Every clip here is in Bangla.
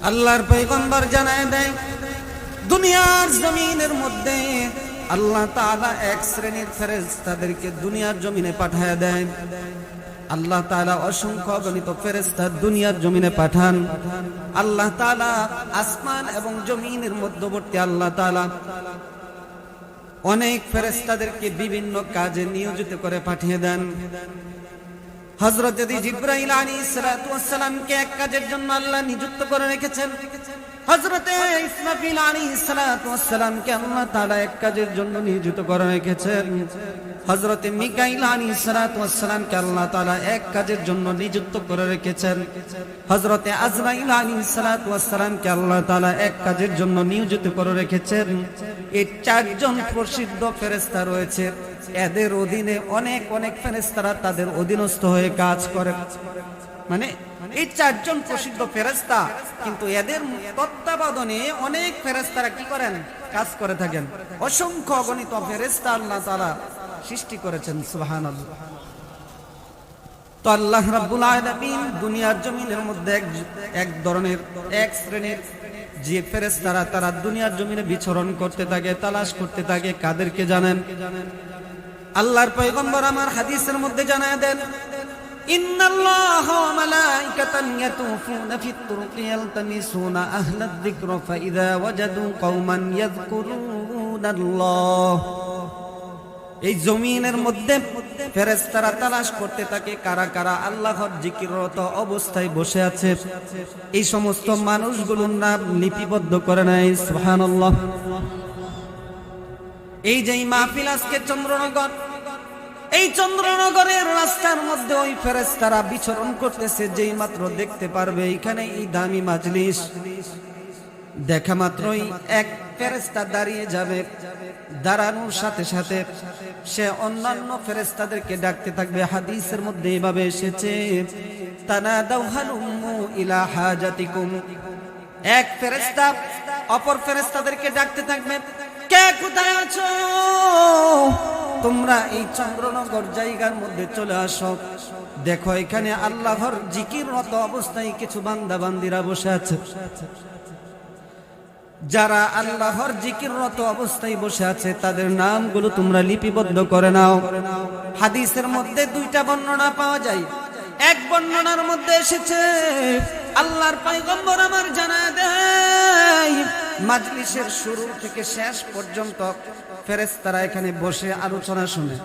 আল্লাহর পয়গম্বর জানায় দেয়, দুনিয়ার জমিনের মধ্যে আল্লাহ তাআলা এক শ্রেণীর ফেরেশতাদেরকে দুনিয়ার জমিনে পাঠায় দেয়। আল্লাহ তাআলা অসংখ্য অগণিত ফেরেশতা দুনিয়ার জমিনে পাঠান। আল্লাহ তাআলা আসমান এবং জমিনের মধ্যবর্তী আল্লাহ তাআলা অনেক ফেরেশতাদেরকে বিভিন্ন কাজে নিয়োজিত করে পাঠিয়ে দেন। হযরত জিবরাইল আলাইহিস সালাতু ওয়াস সালামকে এক কাজের জন্য আল্লাহ নিযুক্ত করে রেখেছেন। হযরত ইসরাফিল আলাইহিস সালাতু ওয়াস সালামকে আল্লাহ তাআলা এক কাজের জন্য নিযুক্ত করে রেখেছেন। হযরত মিকাইল আলাইহিস সালাতু ওয়াস সালামকে আল্লাহ তাআলা এক কাজের জন্য নিযুক্ত করে রেখেছেন। হযরত আজরাইল আলাইহিস সালাতু ওয়াস সালামকে আল্লাহ তাআলা এক কাজের জন্য নিয়োজিত করে রেখেছেন। এই চারজন প্রসিদ্ধ ফেরেশতা রয়েছে। এদের অধীনে অনেক অনেক ফেরেশতারা তাদের অধীনস্থ হয়ে কাজ করে। মানে এই চারজন প্রসিদ্ধ ফেরেশতা, কিন্তু এদের তত্ত্বাবধানে অনেক ফেরেশতারা কি করেন? কাজ করে থাকেন। অসংখ্য অগণিত ফেরেশতা আল্লাহ তাআলা সৃষ্টি করেছেন। সুবহানাল্লাহ। তো আল্লাহ রাব্বুল আলামিন দুনিয়ার জমিনের মধ্যে এক ধরনের এক শ্রেণীর যে ফেরেশতারা তারা দুনিয়ার জমিনে বিচরণ করতে থাকে, তালাশ করতে থাকে। কাদেরকে জানেন? আল্লাহর পয়গম্বর আমার হাদিসের মধ্যে জানায় দেন, ইন্নাল্লাহা ওয়া মালাইকাতাহু ইয়াতুফুনা ফিত তুরুকি ইয়ালতামিসুনা আহলাদ যিকরা ফাইযা ওয়াজাদু কওমান ইয়াযকুরুনাল্লাহ। এই জমিনের মধ্যে ফেরেশতারা তালাশ করতে থাকে কারা কারা আল্লাহর জিকিররত অবস্থায় বসে আছে। এই সমস্ত মানুষগুলোর নাম লিপিবদ্ধ করে নেয়। সুবহানাল্লাহ। এই যে মাহফিল আজকে চন্দ্রনগর, এই চন্দ্রনগরের রাস্তার মধ্যে ওই ফেরেশতারা বিচরণ করতেছে। যেই মাত্র দেখতে পারবে এখানে এই দামি মাজলিস, দেখা মাত্রই এক ফেরেশতা দাঁড়িয়ে যাবে। দাঁড়ানোর সাথে সাথে সে অন্যান্য ফেরেশতাদেরকে ডাকতে থাকবে। হাদিসের মধ্যে এভাবে এসেছে, তানাদাউ হালুম্মু ইলা হাজাতিকুম। এক ফেরেশতা অপর ফেরেশতাদেরকে ডাকতে থাকবে, কে কোথায় আছো? তোমরা এই চন্দ্রনগর জায়গার মধ্যে চলে আসো। দেখো এখানে আল্লাহর জিকিররত অবস্থায় কিছু বান্দা বান্দিরা বসে আছে। যারা আল্লাহর জিকিররত অবস্থায় বসে আছে তাদের নামগুলো তোমরা লিপিবদ্ধ করে নাও। হাদিসের মধ্যে দুইটা বর্ণনা পাওয়া যায়। এক বর্ণনার মধ্যে এসেছে, আল্লাহর পয়গম্বর আমার জানায় দেয়, মাজলিসের শুরু থেকে শেষ পর্যন্ত ফেরেশতারা এখানে বসে আলোচনা শুনে।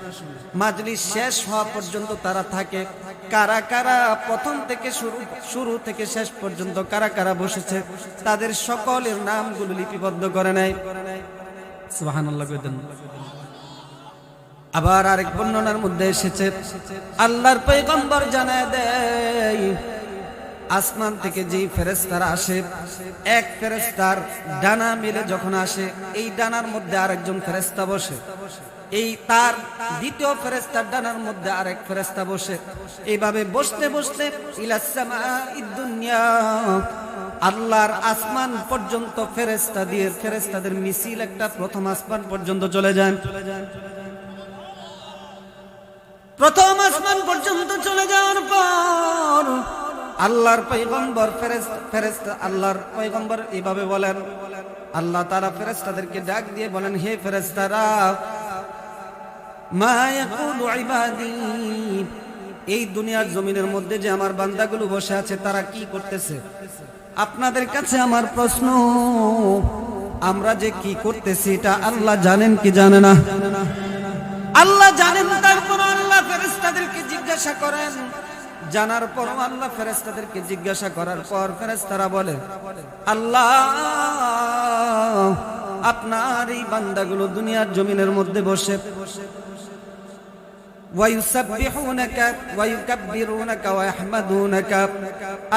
মাজলিস শেষ হওয়া পর্যন্ত তারা থাকে। কারা কারা প্রথম থেকে শুরু থেকে শেষ পর্যন্ত কারা কারা বসেছে তাদের সকলের নামগুলো লিপিবদ্ধ করে নেয়। সুবহানাল্লাহ। আবার আরেক বর্ণনার মধ্যে এসেছে, আল্লাহর পয়গম্বর জানায় দেয়, আসমান থেকে যেই ফেরেশতারা আসে, এক ফেরেশতার ডানা মিলে যখন আসে, এই ডানার মধ্যে আরেকজন ফেরেশতা বসে। এই তার দ্বিতীয় ফেরেশতার ডানার মধ্যে আরেক ফেরেশতা বসে। এইভাবে বসতে বসতে ইলাস সামাঈদ দুনিয়া, আল্লাহর আসমান পর্যন্ত ফেরেশতাদের মিছিল একটা প্রথম আসমান পর্যন্ত চলে যান। প্রথম আসমান পর্যন্ত চলে যাওয়ার পর আল্লাহর পয়গম্বর আল্লাহর পয়গম্বর এইভাবে বলেন, আল্লাহ তাআলা ফেরেশতাদেরকে ডাক দিয়ে বলেন, হে ফেরেশতারা, মা ইয়াকুলু ইবাদি, এই দুনিয়ার জমিনের মধ্যে যে আমার বান্দাগুলো বসে আছে তারা কি করতেছে? আপনাদের কাছে আমার প্রশ্ন, আমরা যে কি করতেছি এটা আল্লাহ জানেন কি জানে না? আল্লাহ জানেন। তারপর আল্লাহ ফেরেশতাদেরকে জিজ্ঞাসা করেন। জানার পর আল্লাহ ফেরেশতাদেরকে জিজ্ঞাসা করার পর ফেরেশতারা বলে, আল্লাহ, আপনার এই বান্দাগুলো দুনিয়ার জমিনের মধ্যে বসে ওয়ায়ুসাব্বিহুনাকা ওয়ায়ুকাব্বিরুনাকা ওয়ায়াহমাদুনাকা,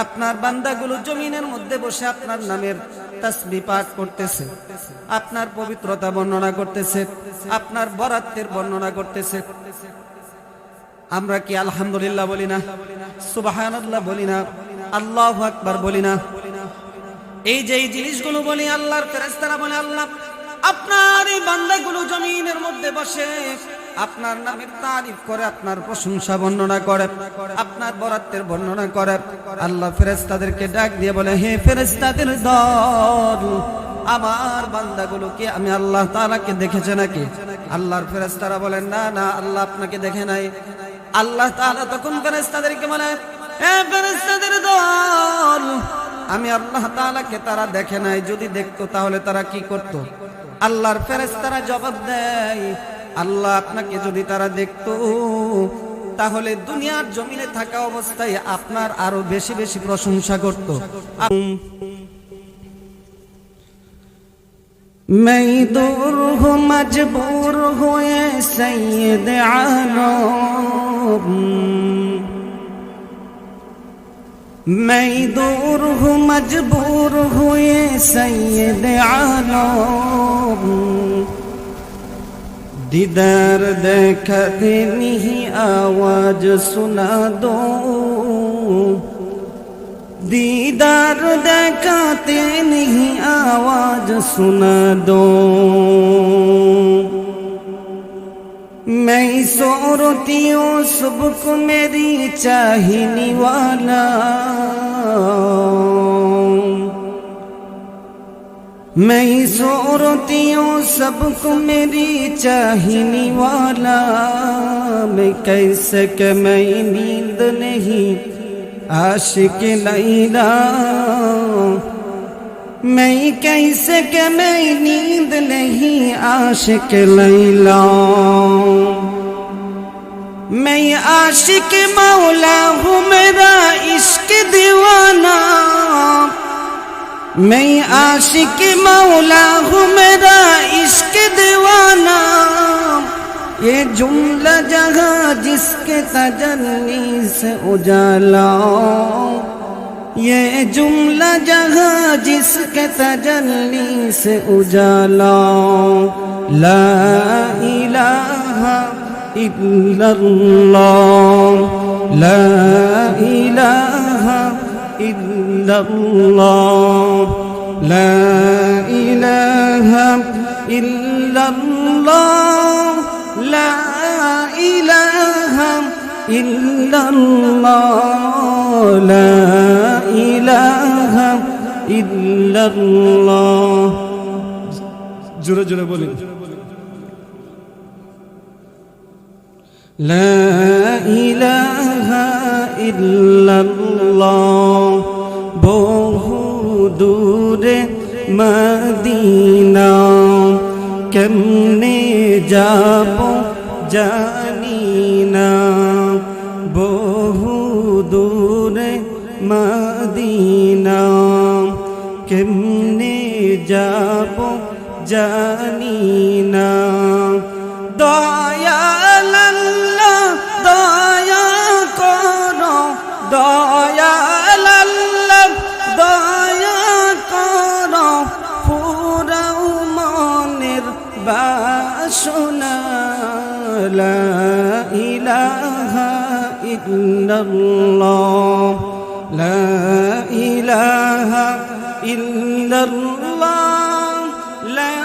আপনার বান্দাগুলো জমিনের মধ্যে বসে আপনার নামের তাসবিহ পাঠ করতেছে, আপনার পবিত্রতা বর্ণনা করতেছে, আপনার বরাতের বর্ণনা করতেছে। আমরা কি আলহামদুলিল্লাহ বলি না? সুবহানাল্লাহ বলি না? আল্লাহু আকবার বলি না? এই যে এই জিনিসগুলো বলি, আল্লাহর ফেরেশতারা বলে, আল্লাহ, আপনার এই বান্দাগুলো জমিনের মধ্যে বসে আপনার নামের তারিফ করে, আপনার প্রশংসা বর্ণনা করে, আপনার বরাতের বর্ণনা করে। আল্লাহ ফেরেশতাদেরকে ডাক দিয়ে বলে, হে ফেরেশতাদের দল, আমার বান্দাগুলোকে আমি আল্লাহ তাআলাকে দেখেছে নাকি? আল্লাহর ফেরেশতারা বলেন, না না, আল্লাহ আপনাকে দেখে নাই। আল্লাহ তাআলা তখন ফেরেশতাদেরকে বলে, হে ফেরেশতাদের দল, আমি আল্লাহ তাআলাকে তারা দেখে নাই, যদি দেখতো তাহলে তারা কি করত? আল্লাহর ফেরেশতারা জবাব দেয়, আল্লাহ আপনাকে যদি তারা দেখতো তাহলে দুনিয়ার জমিনে থাকা অবস্থায় আপনার আরো বেশি বেশি প্রশংসা করত। मैं दूर हूँ मजबूर हुए सैयद आलम, मैं दूर हूँ मजबूर हुए सैयद आलम, दीदार देखते नहीं आवाज सुना दो, दीदार देखाते नहीं आवाज सुना दो, मैं सोरती हूँ सुबह को मेरी चाहने वाला, मैं सोरती हूँ सबको मेरी चाहने वाला, मैं कैसे कि मैं नींद नहीं आशिक लैला, मैं कैसे कि मैं नींद नहीं आशिक लैला, मैं आशिक मौला हूँ मेरा इश्क दीवाना, मैं आशिक मौला हूँ मेरा इश्क दीवाना, ये जुमला जगह जिसके तजल्ली से उजाला, ये जुमला जगह जिसके तजल्ली से उजाला, ला इलाहा इल्लल्लाह, ला इलाहा इल्लल्लाह, ला इलाहा इल्लल्लाह, ला इलाहा इल्लल्लाह, ला इलाहा इल्लल्लाह। जोरे जोरे बोलें, ला इलाहा इल्लल्लाह, বহু দূরে মদিনা, কেমনে যাব জানি না, বহু দূরে মদিনা, কেমনে যাব জানি না, দয়াল আল্লাহ দয়া করো, দয়াল আল্লাহ দয়া করো, পুরাও মনের বাসনা, লা ইলাহা ইল্লাল্লাহ, লা ইলাহা ইল্লাল্লাহ, লা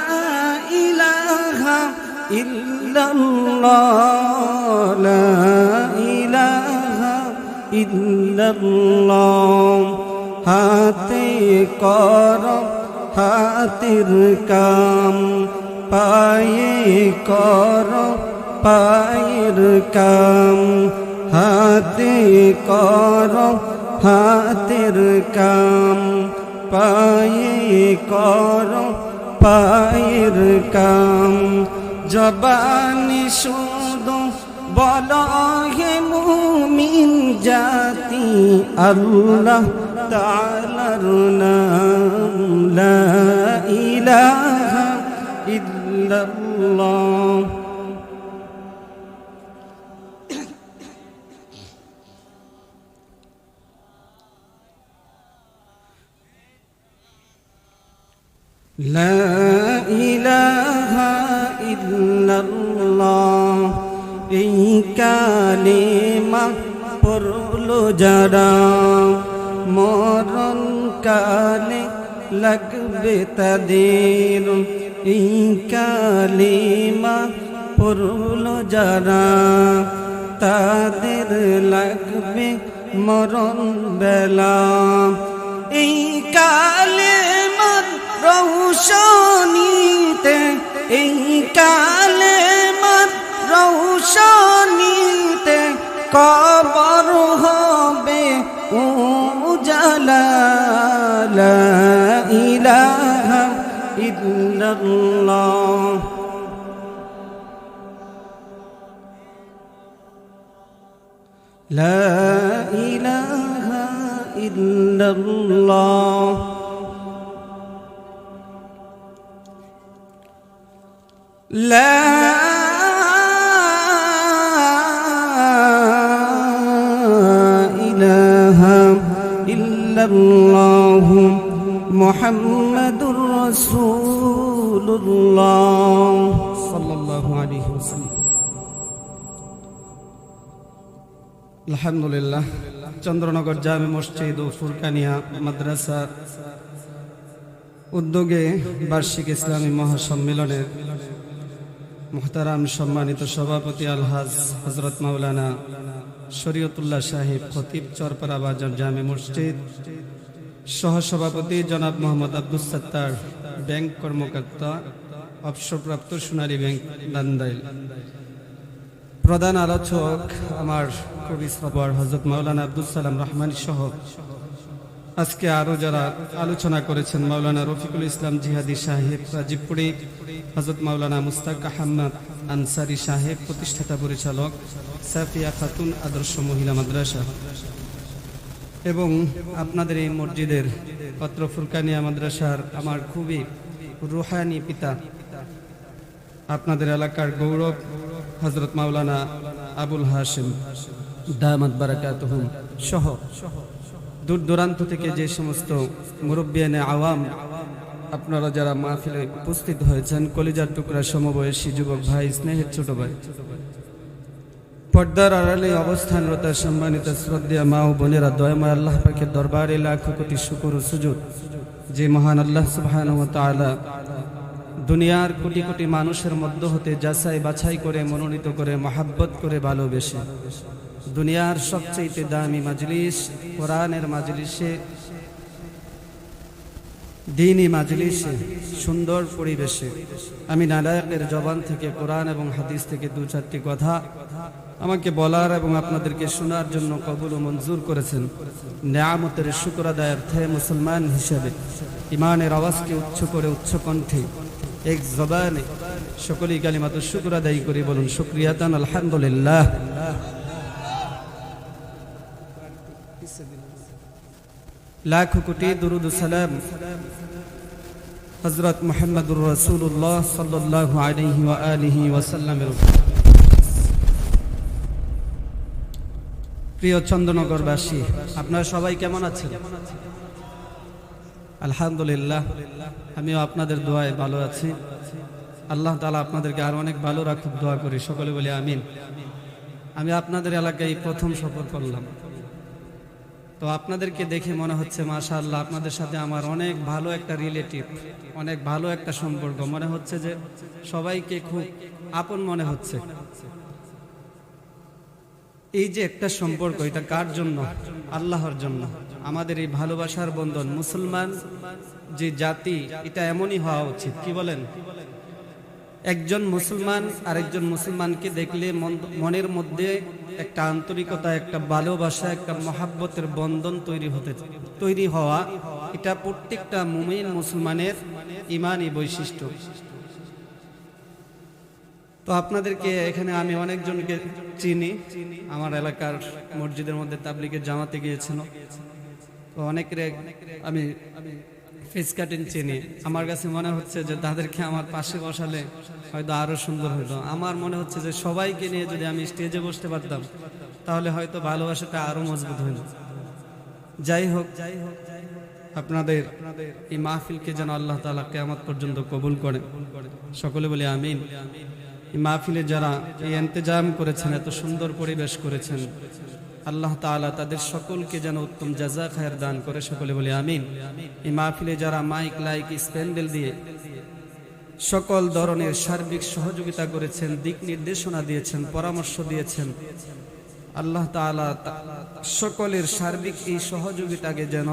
ইলাহা ইল্লাল্লাহ, লা ইলাহা ইল্লাল্লাহ। হাতে কর হাতের কাম, পায়ে কর পায়ের কাম, হাতে কর হাতের কাম, পায়ে কর পায়ের কাম, জবানি শুধু বলো হে মুমিন জাতি আল্লাহ তাআলার নাম, লা ইলাহা ইল্লাল্লাহ। লা ইলাহা ইল্লাল্লাহ, এই কালেমা পড়লো যারা, মরণ কালে লাগবে তাদের, এই কালেমা পড়ল যারা তাদের লাগবে মরণ বেলা। এই কালেমার রৌশনীতে, এই কালেমার রৌশনীতে কবর হবে উজালা। লা ইলাহা ইল্লাল্লাহ। লা ইলাহা ইল্লাল্লাহ। লা ইলাহা ইল্লাল্লাহ মুহাম্মাদুর রাসূলুল্লাহ সাল্লাল্লাহু আলাইহি ওয়াসাল্লাম। আলহামদুলিল্লাহ, চন্দ্রনগর জামে মসজিদ ও ফুরকানিয়া মাদ্রাসা উদ্যোগে বার্ষিক ইসলামী মহাসম্মেলনের মুহতারাম সম্মানিত সভাপতি আলহাজ হযরত মাওলানা শরীয়তুল্লাহ সাহেব খতিব চরপাড়া বাজার জামে মসজিদ, সহসভাপতি জনাব মোহাম্মদ আব্দুস সাত্তার ব্যাংক কর্মকর্তা অবসরপ্রাপ্ত সোনালী ব্যাংক দান্দাইল, প্রধান আলোচক আমার কবি সবার হযরত মাওলানা আব্দুল সালাম রহমানী সহ আজকে আরো যারা আলোচনা করেছেন, মাওলানা রফিকুল ইসলাম জিহাদি সাহেব রাজীবপুরি, হযরত মাওলানা মুস্তাক আহমদ আনসারী সাহেব প্রতিষ্ঠাতা পরিচালক সাফিয়া খাতুন আদর্শ মহিলা মাদ্রাসা, এবং আপনাদের এই মসজিদের পত্র ফুরকানিয়া মাদ্রাসার আমার খুবই রুহানি পিতা, আপনাদের এলাকার গৌরব হযরত মাওলানা আবুল হাশিম দামাত বারাকাতুহুম সহ দূর দূরান্ত থেকে যে সমস্ত মুরব্বিয়ানে আওয়াম আপনারা যারা মাহফিলে উপস্থিত হয়েছেন, কলিজার টুকরা সমবয়সী যুবক ভাই, স্নেহের ছোট ভাই, পর্দার আড়ালে অবস্থানরত সম্মানিত শ্রদ্ধেয় মা ও বোনেরা, দয়াময় আল্লাহ পাকের দরবারে লাখো কোটি শুকর ও সুজুদ যে মহান আল্লাহ সুবহানাহু ওয়া তাআলা দুনিয়ার কোটি কোটি মানুষের মধ্য হতে যাচাই বাছাই করে মনোনীত করে মহাব্বত করে ভালোবেসে দুনিয়ার সবচেয়ে দামি মাজলিস কোরআনের মাজলিসে, দ্বীনি মাজলিসে, সুন্দর পরিবেশে আমি নালায়েকের জবান থেকে কোরআন এবং হাদিস থেকে দু চারটি কথা আমাকে বলার এবং আপনাদেরকে শোনার জন্য কবুল ও মঞ্জুর করেছেন। নেয়ামতের শুকর আদায়ার্থে মুসলমান হিসেবে ইমানের আওয়াজকে উচ্চ করে উচ্চ কণ্ঠে এক জবানে সকলেই কালিমাতুশ শুকর আদায় করি, বলুন শুকরিয়াতান আলহামদুলিল্লাহ। লাখো কোটি দুরুদ ও সালাম হযরত মুহাম্মদুর রাসূলুল্লাহ সাল্লাল্লাহু আলাইহি ওয়া আলিহি ওয়াসাল্লামের উপর। প্রিয় চন্দ্রনগরবাসী, আপনারা সবাই কেমন আছেন? আলহামদুলিল্লাহ, আমিও আপনাদের দোয়ায় ভালো আছি। আল্লাহ তাআলা আপনাদেরকে আরো অনেক ভালো রাখুক, দোয়া করি, সকলে বলি আমিন। আমি আপনাদের এলাকায় প্রথম সফর করলাম, তো আপনাদেরকে দেখে মনে হচ্ছে মাশাআল্লাহ আপনাদের সাথে আমার অনেক ভালো একটা রিলেটিভ, অনেক ভালো একটা সম্পর্ক মনে হচ্ছে, যে সবাইকে খুব আপন মনে হচ্ছে। এই যে একটা সম্পর্ক, এটা কার জন্য? আল্লাহর জন্য। আমাদের এই ভালোবাসার বন্ধন, মুসলমান যে জাতি, এটা এমনই হওয়া উচিত। কি বলেন? একজন মুসলমান আরেকজন মুসলমানকে দেখলে মনের মধ্যে একটা আন্তরিকতা, একটা ভালোবাসা, একটা মহাব্বতের বন্ধন তৈরি হওয়া, এটা প্রত্যেকটা মুমিন মুসলমানের ঈমানি বৈশিষ্ট্য। তো আপনাদেরকে এখানে আমি অনেকজনকে চিনি, আমার এলাকার মসজিদের মধ্যে তাবলীগের জামাতে গিয়েছিল, তো অনেকের আমি ফেস কাটিং চিনি। আমার কাছে মনে হচ্ছে যে তাদেরকে আমার পাশে বসালে হয়তো আরো সুন্দর হতো। আমার মনে হচ্ছে যে সবাইকে নিয়ে যদি আমি স্টেজে বসতে পারতাম তাহলে হয়তো ভালোবাসাটা আরো মজবুত হইত। যাই হোক, আপনাদের এই মাহফিলকে যেন আল্লাহ তাআলা কিয়ামত পর্যন্ত কবুল করে, সকলে বলি আমিন। এই মাহফিলে যারা এই ইন্তজাম করেছেন, এত সুন্দর পরিবেশ করেছেন, আল্লাহ তাআলা তাদের সকলকে যেন উত্তম জাযা খায়ের দান করে, সকলে বলি আমিন। এই মাহফিলে যারা মাইক লাইক স্প্যান্ডেল দিয়ে সকল ধরনের সার্বিক সহযোগিতা করেছেন, দিক নির্দেশনা দিয়েছেন, পরামর্শ দিয়েছেন। আল্লাহ তাআলা সকলের সার্বিক এই সহযোগিতাকে যেন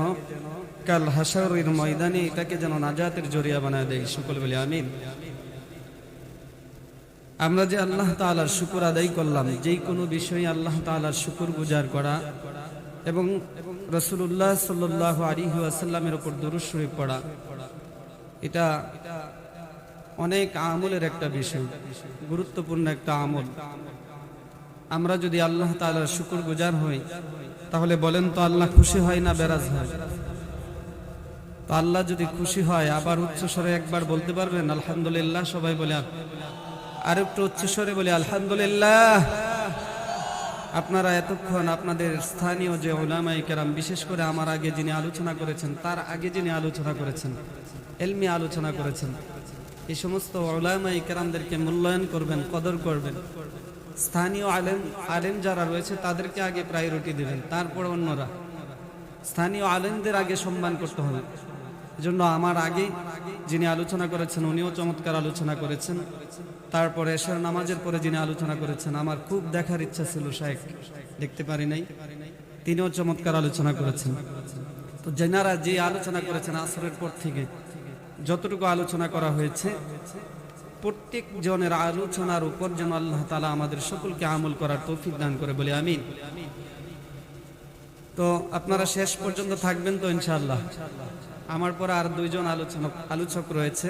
কাল হাশরের ময়দানে এটাকে যেন নাজাতের জরিয়া বানায় দেয়। সকল বলি আমিন। আমরা যে আল্লাহ তাআলার শুকর আদায় করলাম, যেই কোনো বিষয়ে আল্লাহ তাআলার শুকর গুজার করা এবং রাসূলুল্লাহ সাল্লাল্লাহু আলাইহি ওয়াসাল্লামের উপর দুরূদ শরীফ পড়া, এটা অনেক আমলের একটা বিষয়, গুরুত্বপূর্ণ একটা আমল। আমরা যদি আল্লাহ তাআলার শুকর গুজার হই, তাহলে বলেন তো আল্লাহ খুশি হয় না বেরাজ হয়? তো আল্লাহ যদি খুশি হয়, আবার উচ্চস্বরে একবার বলতে পারবেন আলহামদুলিল্লাহ? সবাই বলে, আর একটু উচ্চস্বরে বলে আলহামদুলিল্লাহ। আপনারা এতক্ষণ আপনাদের স্থানীয় যে উলামায়ে কেরাম, বিশেষ করে আমার আগে যিনি আলোচনা করেছেন, তার আগে যিনি আলোচনা করেছেন, ইলমি আলোচনা করেছেন, এই সমস্ত উলামায়ে কেরামদেরকে মূল্যায়ন করবেন, কদর করবেন। স্থানীয় আলেম যারা রয়েছে তাদেরকে আগে প্রায়োরিটি দিবেন, তারপরে অন্যরা। স্থানীয় আলেমদের আগে সম্মান করতে হবে। এজন্য আমার আগে যিনি আলোচনা করেছেন উনিও চমৎকার আলোচনা করেছেন। তারপরে এশার নামাজের পরে যিনি আলোচনা করেছেন, আমার খুব দেখার ইচ্ছা ছিল, শায়েখ দেখতে পারি নাই, তিনিও চমৎকার আলোচনা করেছেন। তো যারা যে আলোচনা করেছেন আসরের পর থেকে যতটুকু আলোচনা করা হয়েছে, প্রত্যেক জনের আলোচনার উপর যেন আল্লাহ তাআলা আমাদের সকলকে আমল করার তৌফিক দান করে, বলি আমিন। তো আপনারা শেষ পর্যন্ত থাকবেন তো ইনশাআল্লাহ? আমার পরে আর দুইজন আলোচক রয়েছে,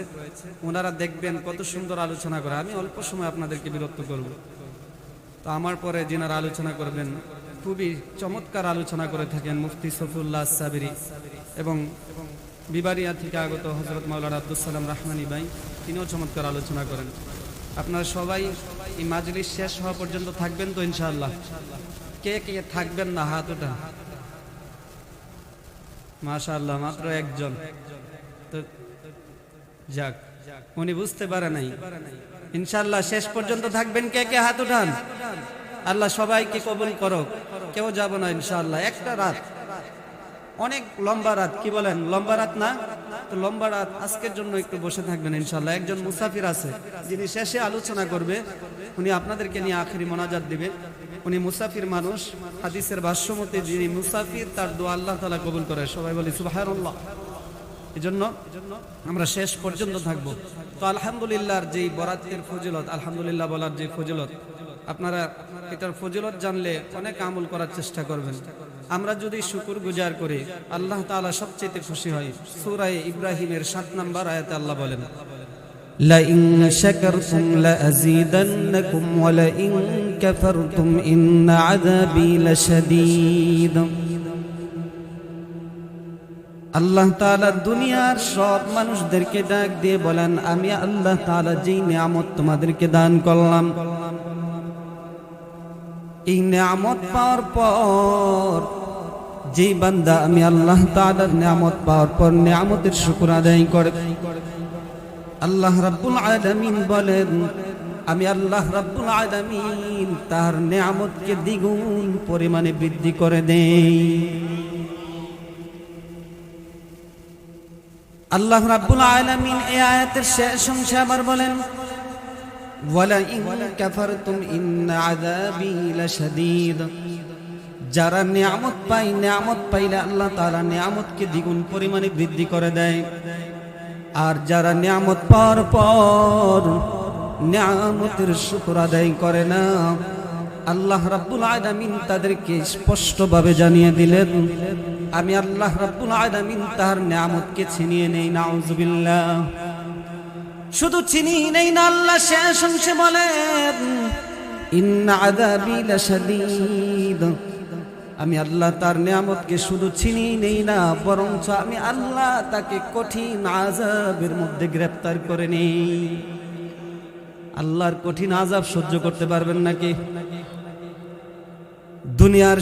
ওনারা দেখবেন কত সুন্দর আলোচনা করে। আমি অল্প সময় আপনাদেরকে বিরক্ত করব। তো আমার পরে যিনারা আলোচনা করবেন খুবই চমৎকার আলোচনা করে থাকেন মুফতি সফিউল্লাহ সাবিরি এবং বিবারিয়া থেকে আগত হযরত মাওলানা আব্দুস সালাম রাহমানি ভাই, তিনিও চমৎকার আলোচনা করেন। আপনারা সবাই এই মাজলিস শেষ হওয়া পর্যন্ত থাকবেন তো ইনশাআল্লাহ? কে কে থাকবেন না হাত ওঠা? মাশাআল্লাহ, মাত্র একজন। তো যাক, উনি বুঝতে পারে নাই। ইনশাআল্লাহ শেষ পর্যন্ত থাকবেন কে কে? হাত উঠান। আল্লাহ সবাইকে কবুল করুক। কেউ যাব না ইনশাআল্লাহ। একটা রাত, অনেক লম্বা রাত, কি বলেন? লম্বা রাত না? তো লম্বা রাত, আজকের জন্য একটু বসে থাকবেন ইনশাআল্লাহ। একজন মুসাফির আছে, যিনি শেষে আলোচনা করবে, উনি আপনাদেরকে নিয়ে আখেরি মোনাজাত দিবে। উনি মুসাফির মানুষ, হাদিসের ভাষ্যমতে যিনি মুসাফির তার দোয়া আল্লাহ তাআলা কবুল করে। সবাই বলি সুবহানাল্লাহ। এজন্য আমরা শেষ পর্যন্ত থাকবো। তো আলহামদুলিল্লাহর যেই বরাতের ফজিলত, আলহামদুলিল্লাহ বলার যে ফজিলত, আপনারা এটার ফজিলত জানলে অনেক আমল করার চেষ্টা করবেন। আমরা যদি শুকর গুজার করি, আল্লাহ তাআলা সবচেয়ে খুশি হয়। সূরা ইব্রাহিমের 7 নম্বর আয়াতে আল্লাহ বলেন, لئن شكرتم لأزيدنكم ولئن كفرتم إن عذابي لشديد। আল্লাহ তাআলা দুনিয়ার সব মানুষদেরকে ডাক দিয়ে বলেন, আমি আল্লাহ তাআলা যেই নিয়ামত তোমাদেরকে দান করলাম, এই নিয়ামত পাওয়ার পর যেই বান্দা আমি আল্লাহ তাআলার নিয়ামত পাওয়ার পর নিয়ামতের শুকর আদায় করে, আল্লাহ রাব্বুল আলামিন বলেন, আমি আল্লাহ রাব্বুল আলামিন তার নিয়ামতকে দ্বিগুণ পরিমাণে বৃদ্ধি করে দেই। আল্লাহ রাব্বুল আলামিন এই আয়াতের শেষ অংশে আবার বলেন, ওয়ালা ইন কাফারতুম ইন্না আযাবি লাশাদীদ। যারা নিয়ামত পায়, নিয়ামত পাইলে আল্লাহ তাআলা নিয়ামতকে দ্বিগুণ পরিমাণে বৃদ্ধি করে দেয়। আর যারা নিয়ামত পাওয়ার পর নিয়ামতের শুকর আদায় করে না, আল্লাহ রাব্বুল আলামিন তাদেরকে স্পষ্টভাবে জানিয়ে দিলেন, আমি আল্লাহ রাব্বুল আলামিন তার নিয়ামতকে ছিনিয়ে নেই। নাউযুবিল্লাহ। শুধু ছিনিয়ে নেই না, আল্লাহ শেষ অংশে বলেন, ইন্না আযাবি লাশাদীদ। আমি আল্লাহ তার নিয়ামতকে শুধু ছিনিয়ে নেই না, বরঞ্চ আমি আল্লাহ তাকে কঠিন আযাবের মধ্যে গ্রেফতার করে নেই। আল্লাহর কঠিন আযাব সহ্য করতে পারবেন নাকি? দুনিয়ার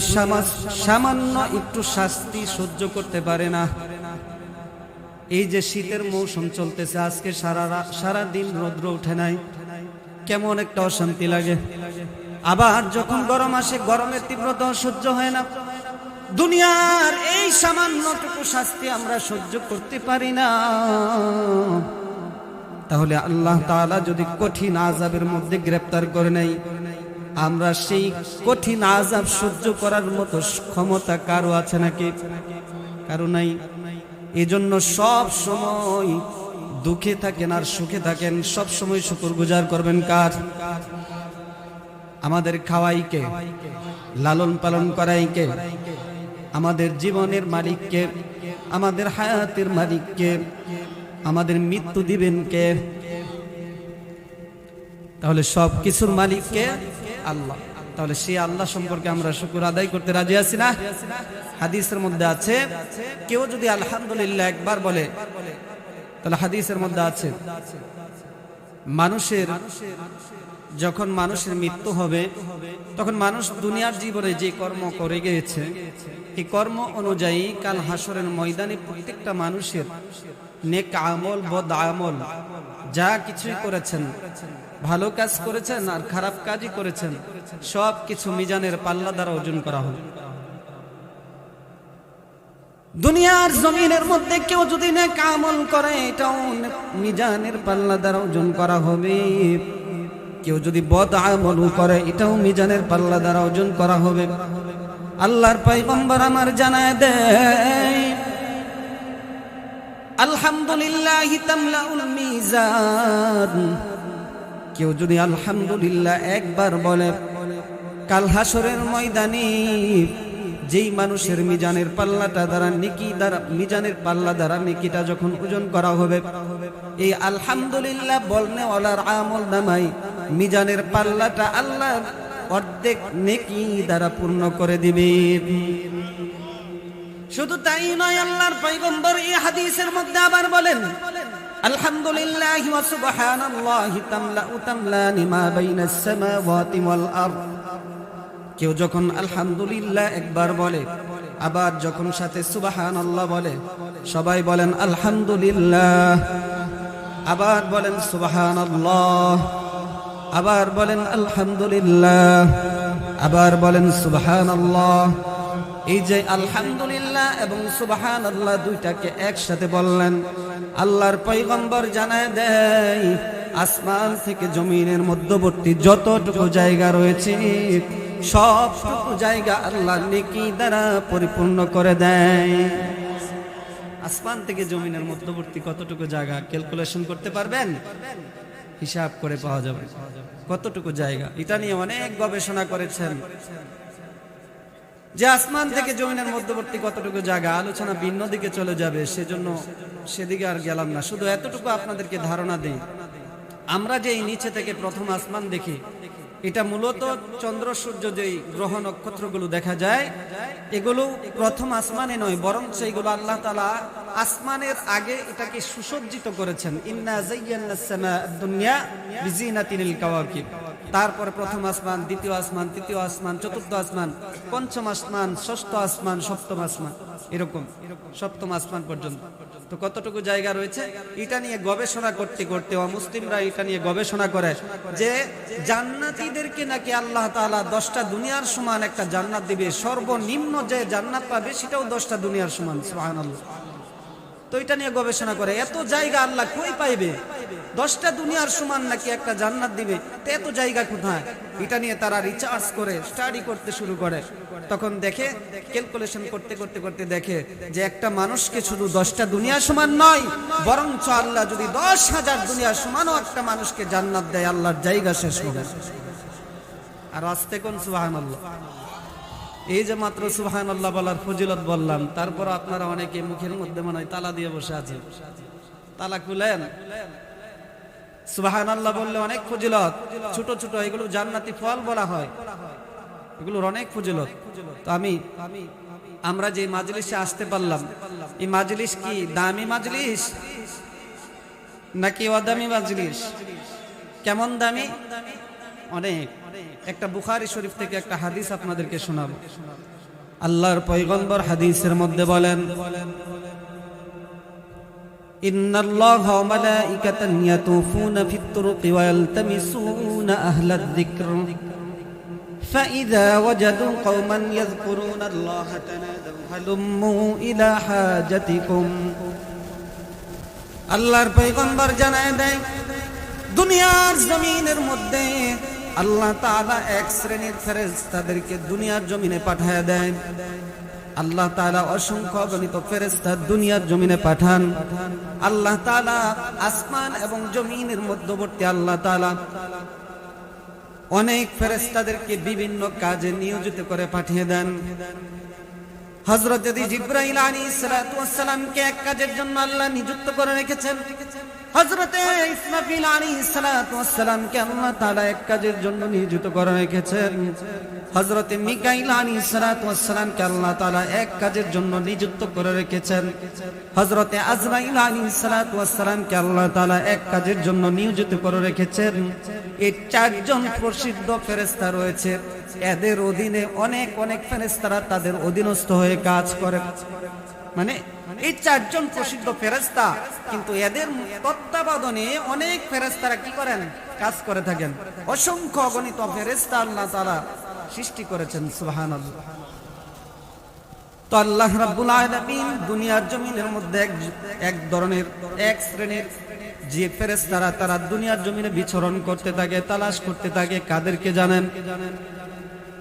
সামান্য একটু শাস্তি সহ্য করতে পারে না। এই যে শীতের মৌসুম চলতেছে, আজকে সারা দিন রৌদ্র উঠে নাই, কেমন একটা অশান্তি লাগে। আবার যখন গরম আসে, গরমের তীব্রতা সহ্য হয় না। দুনিয়ার এই সামান্যটুকু শাস্তি আমরা সহ্য করতে পারি না। তাহলে আল্লাহ তাআলা যদি কঠিন আযাবের মধ্যে গ্রেফতার করে নেয়, আমরা সেই কঠিন আযাব সহ্য করার মতো ক্ষমতা কারো আছে নাকি? কারো নাই। এজন্য সব সময় দুঃখে থাকেন আর সুখে থাকেন, সব সময় শুকরগুজার করবেন কার? আমাদের খাওয়াইকে, লালন পালন করাইকে, আমাদের জীবনের মালিককে, আমাদের হায়াতের মালিককে, আমাদের মৃত্যু দিবেন কে? তাহলে সব কিছুর মালিককে আল্লাহ। তাহলে সেই আল্লাহ সম্পর্কে আমরা শুকর আদায় করতে রাজি আছি না? হাদিসের মধ্যে আছে কেউ যদি আলহামদুলিল্লাহ একবার বলে, তাহলে হাদিসের মধ্যে আছে মানুষের যখন মানুষের মৃত্যু হবে তখন মানুষ দুনিয়ার জীবনে যে কর্ম করে গিয়েছে এই কর্ম অনুযায়ী কাল হাসরের ময়দানে প্রত্যেকটা মানুষের নেক আমল বদ আমল যা কিছুই করেছেন, ভালো কাজ করেছেন আর খারাপ কাজই করেছেন, সব কিছু মিজানের পাল্লা দ্বারা ওজন করা হবে। দুনিয়ার জমিনের মধ্যে কেউ যদি নেক আমল করে এটাও মিজানের পাল্লা দ্বারা ওজন করা হবে, কেউ যদি বদ আমল করে এটাও মিজানের পাল্লা দ্বারা ওজন করা হবে। আল্লাহর পয়গম্বর আমার জানায় দেয় আলহামদুলিল্লাহ তামলাউল মিজান, কেউ যদি আলহামদুলিল্লাহ একবার বলে কাল হাসরের ময়দানে যেই মানুষের মিজানের পাল্লাটা দ্বারা নেকি দ্বারা মিজানের পাল্লা দ্বারা নেকিটা যখন ওজন করা হবে, এই আলহামদুলিল্লাহ বলনেওয়ালার আমল নামাই মিজানের পাল্লাটা আল্লাহ অর্ধেক নেকি দ্বারা পূর্ণ করে দিবে। শুধু তাই নয়, আল্লাহর পয়গম্বর এই হাদিসের মধ্যে আবার বলেন আলহামদুলিল্লাহ ওয়া সুবহানাল্লাহি তামলানি মা বাইনাস সামাওয়াতি ওয়াল আরদ। কেউ যখন আলহামদুলিল্লাহ একবার বলে আবার যখন সাথে সুবহানাল্লাহ বলে, সবাই বলেন আলহামদুলিল্লাহ, আবার বলেন সুবহানাল্লাহ, আবার বলেন আলহামদুলিল্লাহ, আবার বলেন সুবহানাল্লাহ। এই যে আলহামদুলিল্লাহ এবং সুবহানাল্লাহ দুইটাকে একসাথে বললেন, আল্লাহর পয়গম্বর জানায় দেয় আসমান থেকে জমিনের মধ্যবর্তী যতটুকু জায়গা রয়েছে সবটুকু জায়গা আল্লাহ নেকি দ্বারা পরিপূর্ণ করে দেয়। আসমান থেকে জমিনের মধ্যবর্তী কতটুকু জায়গা ক্যালকুলেশন করতে পারবেন? হিসাব করে পাওয়া যাবে কতটুকু জায়গা। এটা নিয়ে অনেক গবেষণা করেছেন যে আসমান থেকে জমিনের মধ্যবর্তী কতটুকু জায়গা, আলোচনা ভিন্ন দিকে চলে যাবে, সেজন্য সেদিকে আর গেলাম না। শুধু এতটুকু আপনাদেরকে ধারণা দেই, আমরা যে এই নিচে থেকে প্রথম আসমান দেখি এটা মূলত চন্দ্র সূর্য যেই গ্রহ নক্ষত্রগুলো দেখা যায় এগুলো প্রথম আসমানে নয়, বরং সেইগুলো আল্লাহ তাআলা আসমানের আগে এটাকে সুসজ্জিত করেছেন। ইন্না যায়্যানাস সামাa'আদ দুনিয়া বিজিনাতিল কাওয়াকিব। তারপরে প্রথম আসমান, দ্বিতীয় আসমান, তৃতীয় আসমান, চতুর্থ আসমান, পঞ্চম আসমান, ষষ্ঠ আসমান, সপ্তম আসমান, এরকম সপ্তম আসমান পর্যন্ত। তো কতটুকু জায়গা রয়েছে এটা নিয়ে গবেষণা করতে করতে অমুসলিমরা এটা নিয়ে গবেষণা করে যে জান্নাতীদেরকে নাকি আল্লাহ তাআলা 10টা দুনিয়ার সমান একটা জান্নাত দিবে, সর্বনিম্ন যে জান্নাত পাবে সেটাও 10টা দুনিয়ার সমান। সুবহানাল্লাহ। তো এটা নিয়ে গবেষণা করে এত জায়গা আল্লাহ কই পাইবে, 10টা দুনিয়ার সমান নাকি একটা জান্নাত দিবে, তো এত জায়গা কোথায়? এটা নিয়ে তারা রিসার্চ করে স্টাডি করতে শুরু করে। তখন দেখে ক্যালকুলেশন করতে করতে করতে দেখে যে একটা মানুষকে শুধু 10টা দুনিয়া সমান নয়, বরঞ্চ আল্লাহ যদি 10,000 দুনিয়া সমানও একটা মানুষকে জান্নাত দেয় আল্লাহর জায়গা শেষ হবে। আর আস্তে কোন সুবহানাল্লাহ। এই যে মাত্র সুবহানাল্লাহ বলার ফজিলত বললাম, তারপর আপনারা অনেকে মুখের মধ্যে মনে হয় তালা দিয়ে বসে আছেন। তালা খুলেন। সুবহানাল্লাহ বললে অনেক ফজিলত, ছোট ছোট এগুলো জান্নাতি ফল বলা হয়, এগুলোর অনেক ফজিলত। তো আমরা যে মাজলিসে আসতে পারলাম, এই মাজলিস কি দামি মাজলিস নাকি অদামি মাজলিস? কেমন দামি? অনেক। একটা বুখারী শরীফ থেকে একটা হাদিস আপনাদেরকে শোনাবো। আল্লাহর পয়গম্বর হাদিসের মধ্যে বলেন ইন্নাল্লাহা ওয়া মালাইকাতাহু ইয়াতুফুনা ফিত তুরুকি ওয়া ইয়ালতামিসুনা আহলাদ যিকর ফাইযা ওয়াজাদু কওমান ইয়াযকুরুনাল্লাহা তানাদাউ হালুম্মু ইলা হাজাতিকুম আল্লাহর পয়গম্বর জানায় দেয়, দুনিয়ার জমিনের মধ্যে আল্লাহ তাআলা এক শ্রেণীর ফেরেশতাদেরকে দুনিয়ার জমিনে পাঠায় দেন। আল্লাহ তাআলা অসংখ্য অগণিত ফেরেশতা দুনিয়ার জমিনে পাঠান। আল্লাহ তাআলা আসমান এবং জমিনের মধ্যবর্তী আল্লাহ তাআলা অনেক ফেরেশতাদেরকে বিভিন্ন কাজে নিয়োজিত করে পাঠিয়ে দেন। হযরত জিবরাইল আলাইহিস সালাতু ওয়াস সালামকে এক কাজের জন্য আল্লাহ নিযুক্ত করে রেখেছেন। হযরতে ইসরাফিল আলাইহিস সালাতু ওয়াস সালামকে আল্লাহ তাআলা এক কাজের জন্য নিযুক্ত করে রেখেছেন। হযরতে মিকাইল আলাইহিস সালাতু ওয়াস সালামকে আল্লাহ তাআলা এক কাজের জন্য নিযুক্ত করে রেখেছেন। হযরতে আজরাইল আলাইহিস সালাতু ওয়াস সালামকে আল্লাহ তাআলা এক কাজের জন্য নিয়োজিত করে রেখেছেন। এই চারজন প্রসিদ্ধ ফেরেশতা রয়েছে। এদের অধীনে অনেক অনেক ফেরেশতারা তাদের অধীনস্থ হয়ে কাজ করে। মানে এই চারজন প্রসিদ্ধ ফেরেশতা, কিন্তু এদের তত্ত্বাবধানে অনেক ফেরেশতারা কি করেন? কাজ করে থাকেন। অসংখ্য অগণিত ফেরেশতা আল্লাহ তাআলা সৃষ্টি করেছেন। সুবহানাল্লাহ। তো আল্লাহ রাব্বুল আলামিন দুনিয়ার জমিনের মধ্যে এক ধরনের এক শ্রেণীর যে ফেরেশতারা তারা দুনিয়ার জমিনে বিচরণ করতে থাকে, তালাশ করতে থাকে। কাদেরকে জানেন?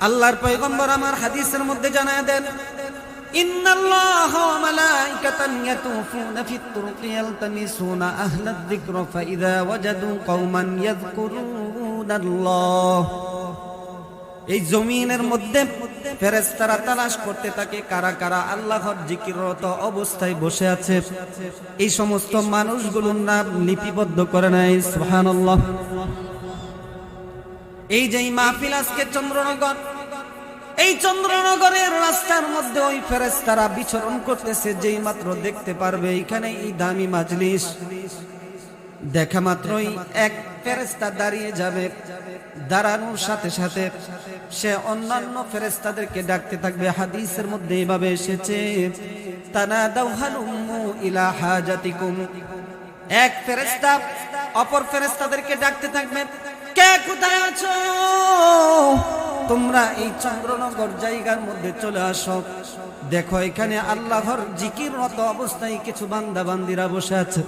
আল্লাহর পয়গম্বর আমার হাদিসের মধ্যে জানায় দেন, ইন্নাল্লাহা ওয়া মালাইকাতান ইয়াতুফুনা ফিত তুরুকি ইয়ালতামিসুনা আহলাদ যিকরা ফাইযা ওয়াজাদু কওমান ইয়াযকুরুনাল্লাহ। এই জমিনের মধ্যে ফেরেশতারা তালাশ করতে থাকে কারা কারা আল্লাহর জিকিররত অবস্থায় বসে আছে। এই সমস্ত মানুষগুলোর নাম লিপিবদ্ধ করে নেয়। সুবহানাল্লাহ। এই যে মাহফিল আজকে চন্দ্রনগর, এই চন্দ্রনগরের রাস্তার মধ্যে ওই ফেরেশতারা বিচরণ করতেছে। যেই মাত্র দেখতে পারবে এখানে এই দামি মাজলিস, দেখা মাত্রই এক ফেরেশতা দাঁড়িয়ে যাবে। দাঁড়ানোর সাথে সাথে সে অন্যান্য ফেরেশতাদেরকে ডাকতে থাকবে। হাদিসের মধ্যে এইভাবে এসেছে, তানাদাউ হালুম্মু ইলা হাজাতিকুম। এক ফেরেশতা অপর ফেরেশতাদেরকে ডাকতে থাকবে, কে কোথায় আছো? তোমরা এই চন্দ্রনগর জায়গার মধ্যে চলে আসো। দেখো এখানে আল্লাহর জিকিররত অবস্থায় কিছু বান্দা বান্দিরা বসে আছে।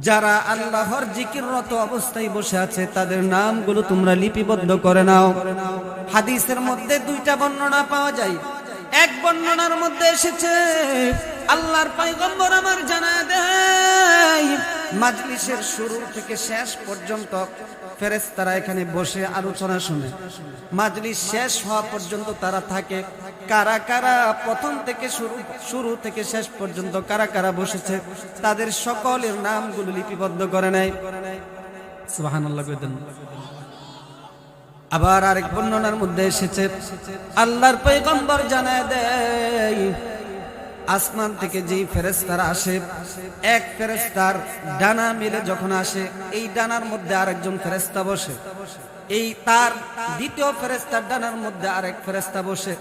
যারা আল্লাহর জিকিররত অবস্থায় বসে আছে তাদের নামগুলো তোমরা লিপিবদ্ধ করে নাও। হাদিসের মধ্যে দুইটা বর্ণনা পাওয়া যায়। এক বর্ণনার মধ্যে এসেছে, আল্লাহর পয়গম্বর আমার জানায় দেয়, মাজলিসের শুরু থেকে শেষ পর্যন্ত ফেরেশতারা এখানে বসে আলোচনা শুনে। মাজলিস শেষ হওয়া পর্যন্ত তারা থাকে। কারা কারা প্রথম থেকে শুরু থেকে শেষ পর্যন্ত কারা কারা বসেছে তাদের সকলের নামগুলো লিপিবদ্ধ করে নেয়। সুবহানাল্লাহ। আবার আরেক বর্ণনার মধ্যে এসেছে, আল্লাহর পয়গম্বর জানায় দেয়, আসমান থেকে যেই ফেরেশতারা আসে, এক ফেরেশতার ডানা মিলে যখন আসে, এই ডানার মধ্যে আরেকজন ফেরেশতা বসে। এই তার দ্বিতীয় ফেরেশতার ডানার মধ্যে আরেক ফেরেশতা বসে।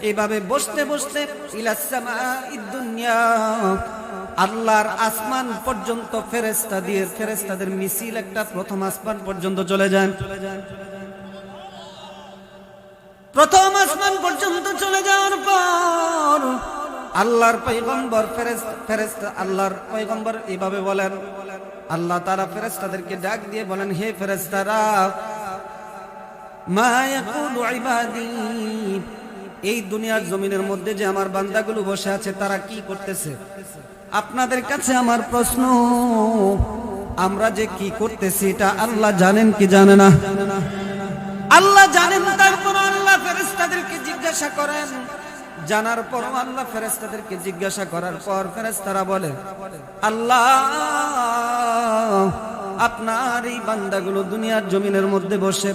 এইভাবে বসতে বসতে ইলাস সামাঈদ দুনিয়া, আল্লাহর আসমান পর্যন্ত ফেরেশতাদের মিছিল একটা প্রথম আসমান পর্যন্ত চলে যায়। প্রথম আসমান পর্যন্ত চলে যাওয়ার পর আল্লাহর পয়গম্বর আল্লাহর পয়গম্বর এইভাবে বলেন, আল্লাহ তাআলা ফেরেশতাদেরকে ডাক দিয়ে বলেন, হে ফেরেশতারা, মা ইয়াকুলু ইবাদি, এই দুনিয়ার জমিনের মধ্যে যে আমার বান্দাগুলো বসে আছে তারা কি করতেছে? আপনাদের কাছে আমার প্রশ্ন, আমরা যে কি করতেছি এটা আল্লাহ জানেন কি জানে না? আল্লাহ জানেন। তারপর আল্লাহ ফেরেশতাদেরকে জিজ্ঞাসা করেন। জানার পর আল্লাহ ফেরেশতাদেরকে জিজ্ঞাসা করার পর ফেরেশতারা বলে, আল্লাহ, আপনার এই বান্দাগুলো দুনিয়ার জমিনের মধ্যে বসে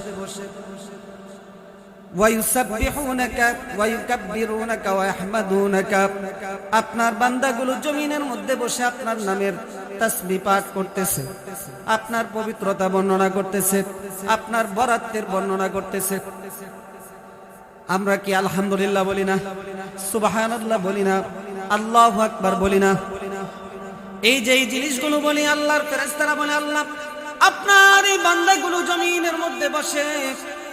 ওয়ায়ুসাব্বিহুনাকা ওয়ায়ুকাব্বিরুনাকা ওয়ায়াহমাদুনাকা, আপনার বান্দাগুলো জমিনের মধ্যে বসে আপনার নামের তাসবিহ পাঠ করতেছে, আপনার পবিত্রতা বর্ণনা করতেছে, আপনার বরাতের বর্ণনা করতেছে। আমরা কি আলহামদুলিল্লাহ বলি না? সুবহানাল্লাহ বলি না? আল্লাহু আকবার বলি না? এই যে এই জিনিসগুলো বলি, আল্লাহর ফেরেশতারা বলে, আল্লাহ, আপনার এই বান্দাগুলো জমিনের মধ্যে বসে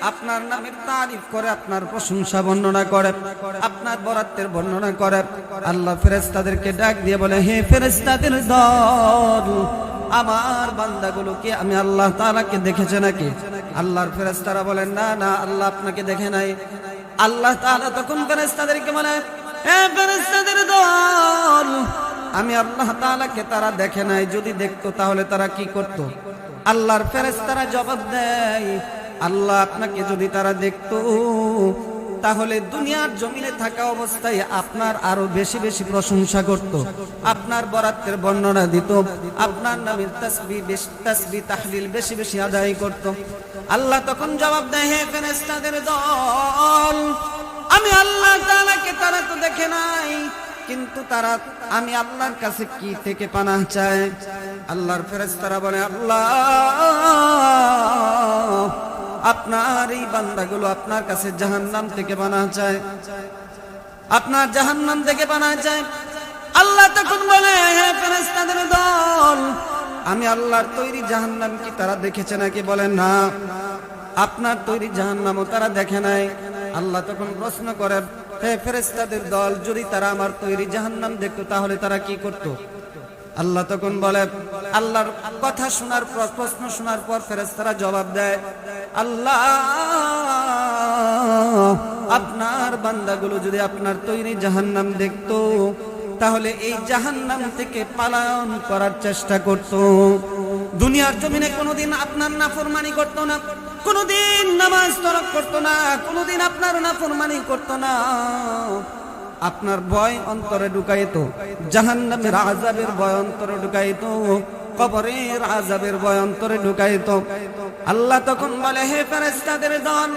আপনার নামের তারিফ করে, আপনার প্রশংসা বর্ণনা করে, আপনার বরাতের বর্ণনা করে। আল্লাহ ফেরেশতাদেরকে ডাক দিয়ে বলে, হে ফেরেশতাদের দল, আমার বান্দাগুলোকে আমি আল্লাহ তাআলাকে দেখেছে নাকি? আল্লাহর ফেরেশতারা বলেন, না না, আল্লাহ আপনাকে দেখে নাই। আল্লাহ তাআলা তখন ফেরেশতাদেরকে বলে, হে ফেরেশতাদের দল, আমি আল্লাহ তাআলাকে তারা দেখে নাই, যদি দেখতো তাহলে তারা কি করত? আল্লাহর ফেরেশতারা জবাব দেয়, আল্লাহ আপনাকে যদি তারা দেখতো তাহলে দুনিয়ার জমিনে থাকা অবস্থায় আপনার আরো বেশি বেশি প্রশংসা করত, আপনার বরাতের বর্ণনা দিত, আপনার নামের তাসবিহ তাহলিল বেশি বেশি আদায় করত। আল্লাহ তখন জবাব দেয়, হে ফেরেশতাদের দল, আমি আল্লাহ তাআলাকে তারা তো দেখে নাই, কিন্তু তারা আমি আল্লাহর কাছে কি থেকে পানাহ চায়? আল্লাহর ফেরেশতারা বলে, আল্লাহ আপনার এই বান্দাগুলো আপনার কাছে জাহান্নাম থেকে পানাহ চায়, আপনার জাহান্নাম থেকে পানাহ চায়। আল্লাহ তখন বলে, হে ফেরেশতাদের দল, আমি আল্লাহর তৈরি জাহান্নাম কি তারা দেখেছে নাকি? বলে, না, আপনার তৈরি জাহান্নামও তারা দেখে নাই। আল্লাহ তখন প্রশ্ন করে, হে ফেরেশতাদের দল, যদি তারা আমার তৈরি জাহান্নাম দেখতো তাহলে তারা কি করত? আল্লাহ তখন বলে, আল্লাহর কথা শোনার পর, প্রশ্ন শোনার পর ফেরেশতারা জবাব দেয়, আল্লাহ আপনার বান্দাগুলো যদি আপনার তৈরি জাহান্নাম দেখতো তাহলে এই জাহান্নাম থেকে পালায়ন করার চেষ্টা করত। দুনিয়ার জমিনে কোনোদিন আপনার নাফরমানি করত না, কোনোদিন নামাজ তরক করত না, কোনোদিন আপনার নাফরমানি করত না। আপনার ভয় অন্তরে ঢুকাইতো, জাহান্নামের আযাবের ভয় অন্তরে ঢুকাইতো, কবরের আযাবের ভয় অন্তরে ঢুকাইতো। আল্লাহ তখন বলে, হে ফেরেশতাদের দল,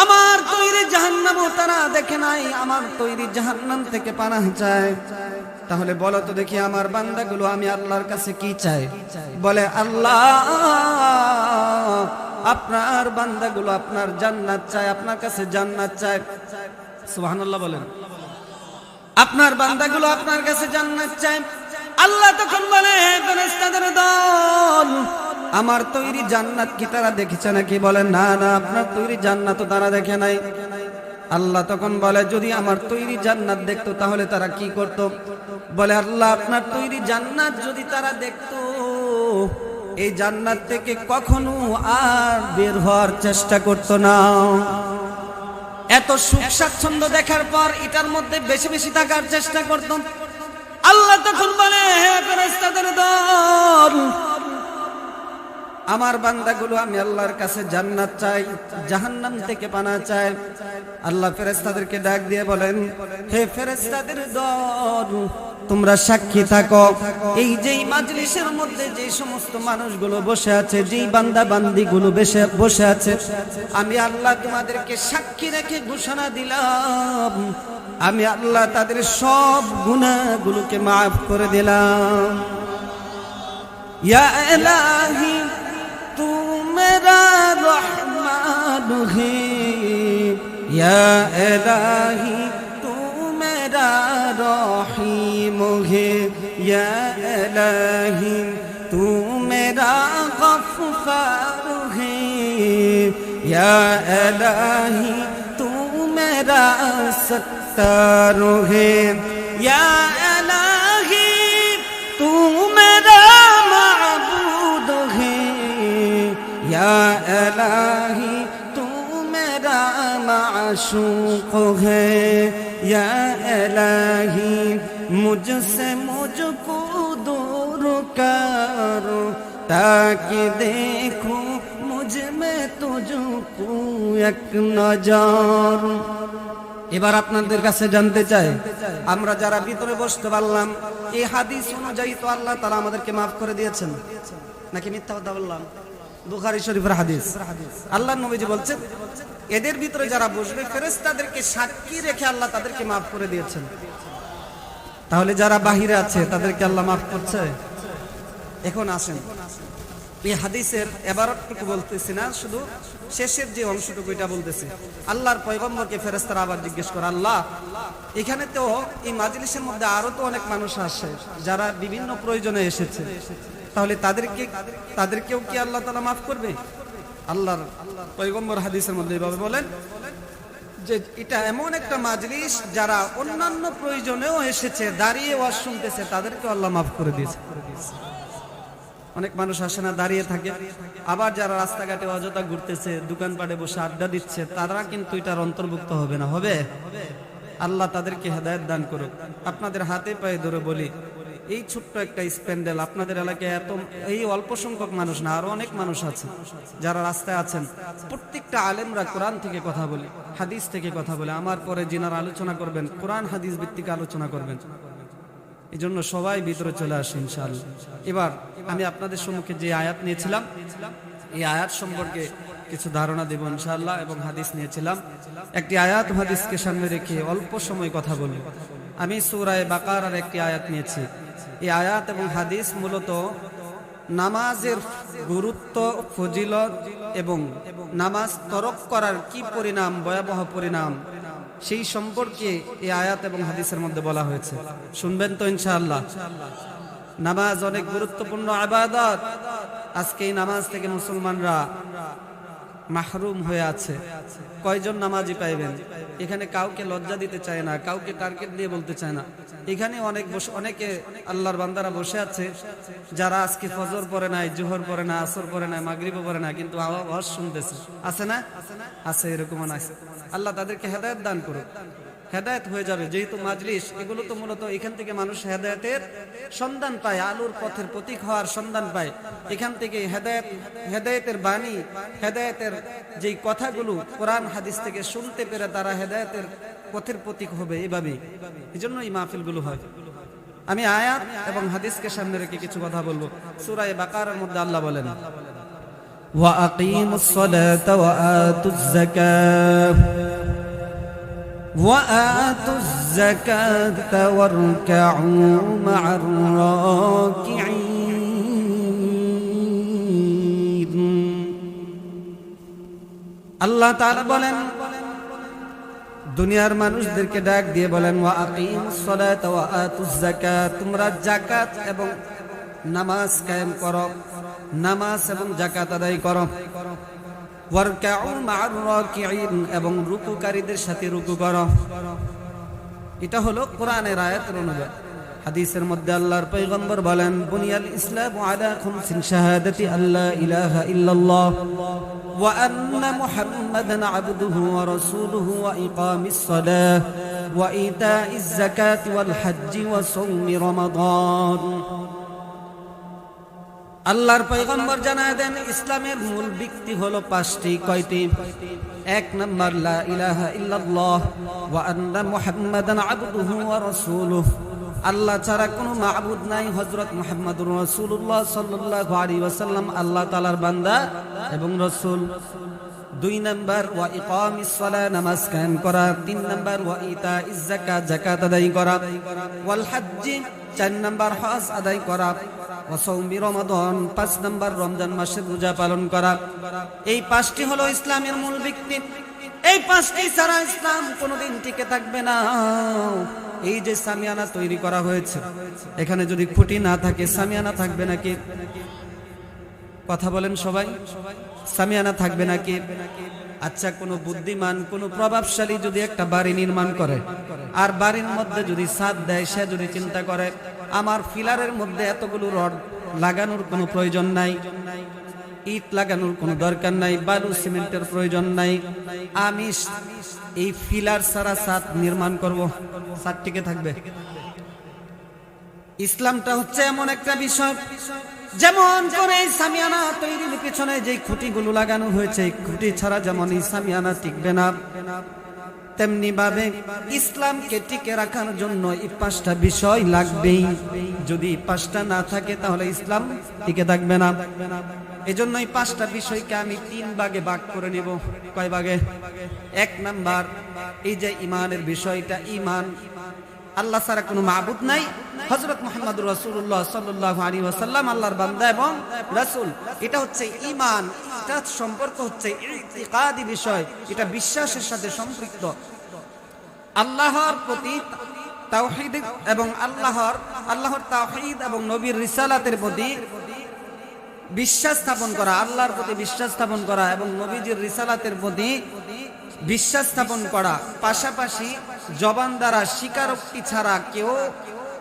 আমার তৈরি জাহান্নামও তারা দেখে নাই, আমার তৈরি জাহান্নাম থেকে পানাহ চায়। তাহলে বলো তো দেখি, আমার বান্দাগুলো আমি আল্লাহর কাছে কি চাই? বলে, আল্লাহ আপনার বান্দাগুলো আপনার জান্নাত চায়, আপনার কাছে জান্নাত চায়। সুবহানাল্লাহ বলেন। আপনার বান্দাগুলো আপনার কাছে জান্নাত চায়। আল্লাহ তখন বলে, হে ফেরেশতাদের দল, আমার তৈরি জান্নাত কি তারা দেখেছে নাকি? বলে, না না, আপনার তৈরি জান্নাত তো তারা দেখে নাই। আল্লাহ তখন বলে, যদি আমার তৈরি জান্নাত দেখতো তাহলে তারা কি করত? বলে, আল্লাহ আপনার তৈরি জান্নাত যদি তারা দেখতো, এই জান্নাত থেকে কখনো আর বের হওয়ার চেষ্টা করত না। এত সুখ স্বাচ্ছন্দ্য দেখার পর এটার মধ্যে বেশি বেশি থাকার চেষ্টা করত। আল্লাহ তখন বলে, হে ফেরেশতাদের দল, আমার বান্দাগুলো আমি আল্লাহর কাছে জান্নাত চাই, জাহান্নাম থেকে পানাহ চাই। আল্লাহ ফেরেশতাদেরকে ডাক দিয়ে বলেন, হে ফেরেশতাদের দল, তোমরা সাক্ষী থাকো, এই যেই মাজলিসের মধ্যে যে সমস্ত মানুষগুলো বসে আছে, যেই বান্দা বান্দিগুলো বসে আছে, আমি আল্লাহ তোমাদেরকে সাক্ষী রেখে ঘোষণা দিলাম, আমি আল্লাহ তাদের সব গুনাহগুলোকে মাফ করে দিলাম। ইয়া ইলাহি তু মেরা রহমান হে, ইয়া ইলাহি তু মেরা রহিম হে, ইয়া ইলাহি তু মেরা গফফার হে, ইয়া ইলাহি তু মেরা সত্তার হে, ইয়া ইলাহি তু মেরা মাবুদ হে, ইয়া ইলাহি তু মেরা माशूक है, या इलाही मुझसे मुझको दूर करो, ताकि देखो मुझ में तुझको एक नजर। এবার আপনাদের কাছে জানতে চাই, আমরা যারা ভিতরে বসতে পারলাম, এই হাদিস অনুযায়ী তো আল্লাহ তাআলা আমাদেরকে মাফ করে দিয়েছেন নাকি মিথ্যা কথা বললাম? বুখারী শরীফের হাদিস। আল্লাহর নবীজি বলছেন, এদের ভিতরে যারা বসবে ফেরেশতাদেরকে সাক্ষী রেখে আল্লাহ তাদেরকে মাফ করে দিয়েছেন। তাহলে যারা বাহিরে আছে তাদেরকে আল্লাহ মাফ করছে? এখন আসেন, এই হাদিসের এবারটুকু বলতেছি না, শুধু শেষের যে অংশটুকু এটা বলতেছি। আল্লাহর পয়গম্বরকে ফেরেশতারা আবার জিজ্ঞেস করে, আল্লাহ এখানে তো এই মাজলিসের মধ্যে আরো তো অনেক মানুষ আসে যারা বিভিন্ন প্রয়োজনে এসেছে, তাহলে তাদেরকেও কি আল্লাহ তাআলা মাফ করবে? আল্লাহর পয়গম্বর হাদিসের মধ্যে এইভাবে বলেন যে এটা এমন একটা মাজলিস যারা অন্যান্য প্রয়োজনেও এসেছে, দাঁড়িয়ে ওয়াজ শুনতেছে, তাদেরকে আল্লাহ মাফ করে দিয়েছে। অনেক মানুষ আসে না, দাঁড়িয়ে থাকে। আবার যারা রাস্তাঘাটে অযথা ঘুরতেছে, দোকানপাটে বসে আড্ডা দিচ্ছে, তারা কিন্তু এটার অন্তর্ভুক্ত হবে না। হবে? আল্লাহ তাদেরকে হেদায়েত দান করুক। আপনাদের হাতে পায়ে ধরে বলি, এই ছোট্ট একটা স্প্যান্ডেল আপনাদের এলাকায় এত এই অল্প সংখ্যক মানুষ না, আরো অনেক মানুষ আছে যারা রাস্তায় আছেন। প্রত্যেকটা আলেমরা কোরআন থেকে কথা বলে, হাদিস থেকে কথা বলে। আমার পরে যিনারা আলোচনা করবেন কোরআন হাদিস ভিত্তিক আলোচনা করবেন। এই জন্য সবাই ভিতরে চলে আসে ইনশাআল্লাহ। এবার আমি আপনাদের সম্মুখে যে আয়াত নিয়েছিলাম, এই আয়াত সম্পর্কে কিছু ধারণা দেব ইনশাআল্লাহ, এবং হাদিস নিয়েছিলাম। একটি আয়াত হাদিসকে সামনে রেখে অল্প সময় কথা বলবো। আমি সূরা বাকারার একটি আয়াত নিয়েছি। এই আয়াত এবং হাদিস মূলত নামাজের গুরুত্ব, ফজিলত এবং নামাজ তরক করার কি পরিণাম, ভয়াবহ পরিণাম, সেই সম্পর্কে এই আয়াত এবং হাদিসের মধ্যে বলা হয়েছে। শুনবেন তো ইনশাআল্লাহ? নামাজ অনেক গুরুত্বপূর্ণ ইবাদত। আজকে এই নামাজ থেকে মুসলমানরা মাহরুম হয়ে আছে। কয়জন নামাজি পাইবেন? এখানে কাউকে লজ্জা দিতে চায় না, কাউকে টার্গেট দিয়ে বলতে চায় না। এখানে অনেকে আল্লাহর বান্দারা বসে আছে যারা আজকে ফজর পড়ে নাই, জোহর পড়ে না, আসর পড়ে না, মাগরিবও পড়ে না, কিন্তু আওয়াজ শুনতেছে। আছে না? আছে, এরকম আছে। আল্লাহ তাদেরকে হেদায়েত দান করুক। হেদায়েত হয়ে যাবে, যেহেতু মাজলিস এগুলো তো মূলত এখান থেকে মানুষ হেদায়েতের সন্ধান পায়, আলোর পথের প্রতীক হওয়ার সন্ধান পায়। এখান থেকে হেদায়েতের বাণী, হেদায়েতের যেই কথাগুলো কোরআন হাদিস থেকে শুনতে পেরে তারা হেদায়েতের পথের প্রতীক হবে। এভাবেই এই জন্য এই মাহফিলগুলো হয়। আমি আয়াত এবং হাদিসকে সামনে রেখে কিছু কথা বলবো। সূরা বাকারার মধ্যে আল্লাহ বলেন, ওয়া আকিমুস সালাতা ওয়া আতুজ যাকাত وآتوا الزكاة واركعوا مع الراكعين। আল্লাহ তাআলা বলেন, দুনিয়ার মানুষদেরকে ডাক দিয়ে বলেন, ওয়া আকিমুস সালাতা ওয়া আতুজ যাকাত, তোমরা যাকাত এবং নামাজ কায়েম করো, নামাজ এবং যাকাত আদায় করো। ওয়ারকাউ মা'আর রাকিঈন, এবং রুকুকারীদের সাথে রুকু করো। এটা হলো কোরআনের আয়াতের অনুবাদ। হাদিসের মধ্যে আল্লাহর পয়গম্বর বলেন, বুনিয়াল ইসলামু আলা খামসিন শাহাদাতি আল্লা ইলাহা ইল্লাল্লাহ ওয়া আন্না মুহাম্মাদান আবদুহু ওয়া রাসূলুহু ওয়া ইকামিস সালাহ ওয়া ইতাইজ যাকাতি ওয়াল হজ্জি ওয়া সাওমি রমাদান। আল্লাহর পয়গম্বর জানায় দেন, ইসলামের মূল ভিত্তি হলো পাঁচটি। কয়টি? এক নাম্বার, লা ইলাহা ইল্লাল্লাহ ওয়া আন্না মুহাম্মাদান আবদুহু ওয়া রাসূলুহু, আল্লাহ ছাড়া কোনো মাবুদ নাই, হযরত মুহাম্মদুর রাসূলুল্লাহ সাল্লাল্লাহু আলাইহি ওয়াসাল্লাম আল্লাহ তাআলার বান্দা এবং রাসূল। দুই নাম্বার, ওয়া ইকামিস সালাহ, নামাজ কায়েম করা। তিন নাম্বার, ওয়া ইতাইজ যাকাত, যাকাত আদায় করা। ওয়াল হজ্জি, চার নাম্বার, হজ আদায় করা। ওয়া সাওমি রমাদান, পাঁচ নাম্বার, রমজান মাসের রোজা পালন করা। এই পাঁচটি হলো ইসলামের মূল ভিত্তি। এই পাঁচটি ছাড়া ইসলাম কোনোদিন টিকে থাকবে না। এই যে সামিয়ানা তৈরি করা হয়েছে, এখানে যদি খুঁটি না থাকে সামিয়ানা থাকবে নাকি? কথা বলেন সবাই, সামিয়ানা থাকবে নাকি? আচ্ছা, কোন বুদ্ধিমান, কোন প্রভাবশালী যদি একটা বাড়ি নির্মাণ করে আর বাড়ির মধ্যে যদি ছাদ দেয়, সে যদি চিন্তা করে আমার ফিলারের মধ্যে এতগুলো রড লাগানোর কোনো প্রয়োজন নাই, ইট লাগানোর কোনো দরকার নাই, বালু সিমেন্টের প্রয়োজন নাই, আমি এই ফিলার ছাড়া ছাদ নির্মাণ করব, ছাদ টিকে থাকবে? ইসলামটা হচ্ছে এমন একটা বিষয়, যেমন করে সামিয়ানা তৈরির পিছনে যে খুঁটিগুলো লাগানো হয়েছে, খুঁটি ছাড়া যেমন এই সামিয়ানা টিকবে না, তেমনি ভাবে ইসলামকে টিকে রাখার জন্য এই পাঁচটা বিষয় লাগবেই। যদি পাঁচটা না থাকে তাহলে ইসলাম টিকে থাকবে না। এজন্য এই পাঁচটা বিষয়কে আমি তিন ভাগে ভাগ করে নিব। কয় ভাগে? এক নাম্বার, এই যে ঈমানের বিষয়টা, ঈমান আল্লাহ ছাড়া কোনো মাবুদ নাই, হযরত মুহাম্মদুর রাসূলুল্লাহ সাল্লাল্লাহু আলাইহি ওয়াসাল্লাম আল্লাহর বান্দা এবং রাসূল, এটা হচ্ছে ঈমান। এটা সম্পর্ক হচ্ছে ইতিকাদি বিষয়, এটা বিশ্বাসের সাথে সম্পৃক্ত। আল্লাহর প্রতি তাওহীদ এবং আল্লাহর তাওহীদ এবং নবীর রিসালাতের প্রতি বিশ্বাস স্থাপন করা, আল্লাহর প্রতি বিশ্বাস স্থাপন করা এবং নবীজির রিসালাতের প্রতি বিশ্বাস স্থাপন করা, পাশাপাশি জবান দ্বারা স্বীকারোক্তি ছাড়া কেউ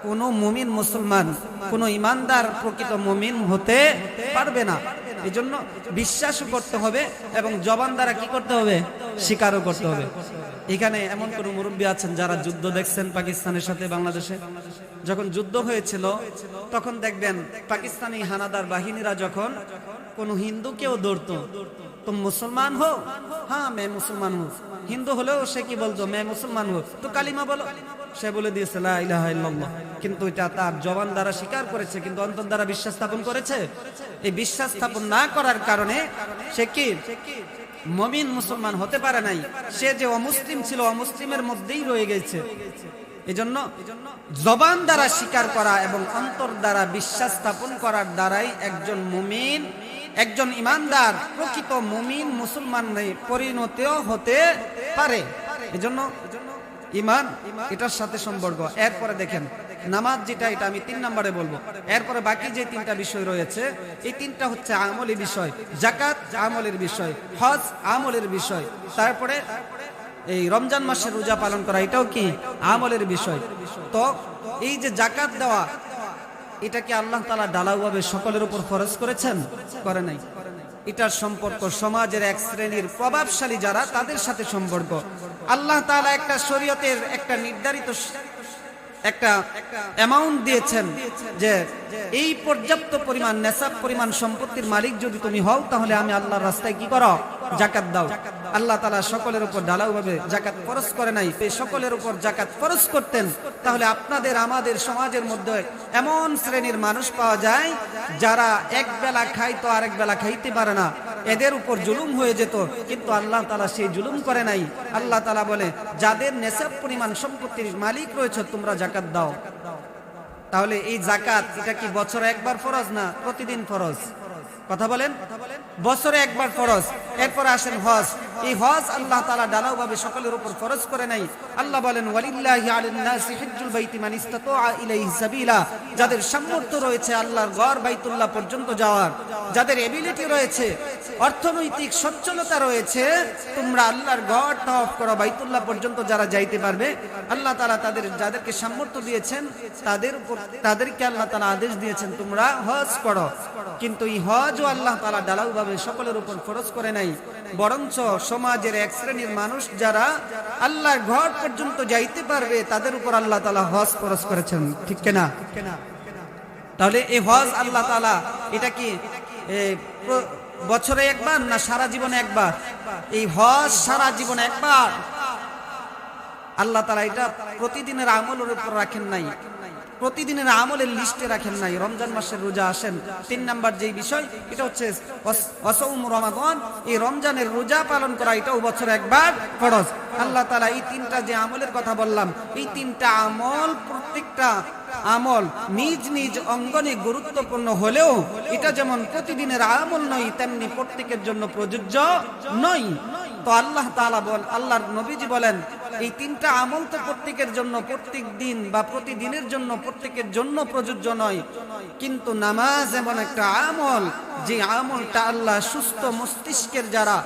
কোনো মুমিন মুসলমান, কোনো ইমানদার প্রকৃত মুমিন হতে পারবে না। এজন্য বিশ্বাসও করতে হবে এবং জবান দ্বারা কি করতে হবে, স্বীকারও করতে হবে। এখানে এমন কোন মুরব্বী আছেন যারা যুদ্ধ দেখছেন পাকিস্তানের সাথে বাংলাদেশে? যখন যুদ্ধ হয়েছিল তখন দেখবেন পাকিস্তানি হানাদার বাহিনীরা যখন কোন হিন্দুকেও ধরতো, तुम मुसलमान हो? हाँ मैं मुसलमान हूँ। হিন্দু হলেও সে কি বলতো, मैं मुसलमान हूँ, তো কালিমা বলো। সে বলে দিয়েছে লা ইলাহা ইল্লাল্লাহ, কিন্তু এটা তার জবান দ্বারা স্বীকার করেছে, কিন্তু অন্তর দ্বারা বিশ্বাস স্থাপন করেছে। এই বিশ্বাস স্থাপন না করার কারণে সে কি মুমিন মুসলমান হতে পারে নাই। সে যে অমুসলিম ছিল, অমুসলিমের মধ্যেই রয়ে গেছে। এজন্য জবান দ্বারা স্বীকার করা এবং অন্তর দ্বারা বিশ্বাস স্থাপন করার দ্বারাই একজন মুমিন, একজন ইমানদার প্রকৃত মুমিন মুসলমানে পরিণত হতে পারে। এজন্য ইমান এটার সাথে সম্পর্ক। এরপরে দেখেন নামাজ যেটা, এটা আমি 3 নম্বরে বলবো। এরপরে বাকি যে 3টা বিষয় রয়েছে, এই 3টা হচ্ছে আমলি বিষয়। যাকাত আমলের বিষয়, হজ আমলের বিষয়, তারপরে এই রমজান মাসের রোজা পালন করা এটাও কি আমলের বিষয়। তো এই যে যাকাত দেওয়া, এটা কি আল্লাহ তাআলা ঢালাওভাবে সকলের উপর ফরজ করেছেন? করে নাই। এটার সম্পর্ক সমাজের এক শ্রেণীর প্রভাবশালী যারা, তাদের সাথে সম্পর্ক। আল্লাহ তাআলা একটা শরীয়তের একটা নির্ধারিত একটা অ্যামাউন্ট দিয়েছেন যে এই পর্যাপ্ত পরিমাণ নেসাব পরিমাণ সম্পত্তির মালিক যদি তুমি হও, তাহলে আমি আল্লাহর রাস্তায় কি করো, যাকাত দাও। আল্লাহ তাআলা সকলের উপর ঢালাওভাবে যাকাত ফরজ করে নাই। সকলের উপর যাকাত ফরজ করতেন, তাহলে আপনাদের আমাদের সমাজের মধ্যে এমন শ্রেণীর মানুষ পাওয়া যায় যারা এক বেলা খায় তো আরেক বেলা খাইতে পারে না, এদের উপর জুলুম হয়ে যেত। কিন্তু আল্লাহ তাআলা সেই জুলুম করে নাই। আল্লাহ তাআলা বলে যাদের নেসাব পরিমাণ সম্পত্তির মালিক রয়েছে তোমরা যাকাত দাও। তাহলে এই যাকাত এটা কি বছরে একবার ফরজ না প্রতিদিন ফরজ? কথা বলেন, বছরে একবার ফরজ। এরপর আসেন হজ। এই হজ আল্লাহ তাআলা ঢালাওভাবে সকলের উপর ফরজ করে নাই। আল্লাহ বলেন ওয়ালিল্লাহি আলান নাসি হিজ্জুল বাইতি মান ইসতাতা ইলাইহি সাবিলা, যাদের সামর্থ্য রয়েছে আল্লাহর ঘর বাইতুল্লাহ পর্যন্ত যাওয়ার, যাদের এবিলিটি রয়েছে, অর্থনৈতিক সচ্ছলতা রয়েছে, তোমরা আল্লাহর ঘর তাওয়াফ করো, বাইতুল্লাহ পর্যন্ত যারা যাইতে পারবে। আল্লাহ তাআলা যাদেরকে সামর্থ্য দিয়েছেন তাদেরকে আল্লাহ তাআলা আদেশ দিয়েছেন তোমরা হজ করো। কিন্তু এই হজও আল্লাহ তাআলা ঢালাওভাবে সকলের উপর ফরজ করে নাই, বরঞ্চ সমাজের এক শ্রেণীর মানুষ যারা আল্লাহর ঘর পর্যন্ত যাইতে পারবে তাদের উপর আল্লাহ তাআলা হজ ফরজ করেছেন। ঠিক কিনা? তাহলে এই হজ আল্লাহ তাআলা এটা কি বছরে একবার না সারা জীবনে একবার? এই হজ সারা জীবনে একবার। আল্লাহ তাআলা এটা প্রতিদিনের আমলের উপর রাখেন নাই, প্রতিদিনের আমলের লিস্টে রাখেন নাই। রমজান মাসের রোজা আসেন 3 নাম্বার যেই বিষয়, এটা হচ্ছে ওয়াসাউম রমাদান। এই রমজানের রোজা পালন করা এটাও বছরে একবার ফরজ। আল্লাহ তাআলা এই 3টা যে আমলের কথা বললাম, এই 3টা আমল, প্রত্যেকটা আমল নিজ নিজ অঙ্গনে গুরুত্বপূর্ণ হলেও এটা যেমন প্রতিদিনের আমল নয়, তেমনি প্রত্যেকের জন্য প্রযোজ্য নয়। তো আল্লাহ তাআলা আল্লাহর নবীজি বলেন এই 3টা আমল তো প্রত্যেকের জন্য, প্রত্যেক দিন বা প্রতিদিনের জন্য প্রত্যেকের জন্য প্রযোজ্য নয়। কিন্তু নামাজ এমন একটা আমল, যে আমলটা আল্লাহ সুস্থ মস্তিষ্কের যারা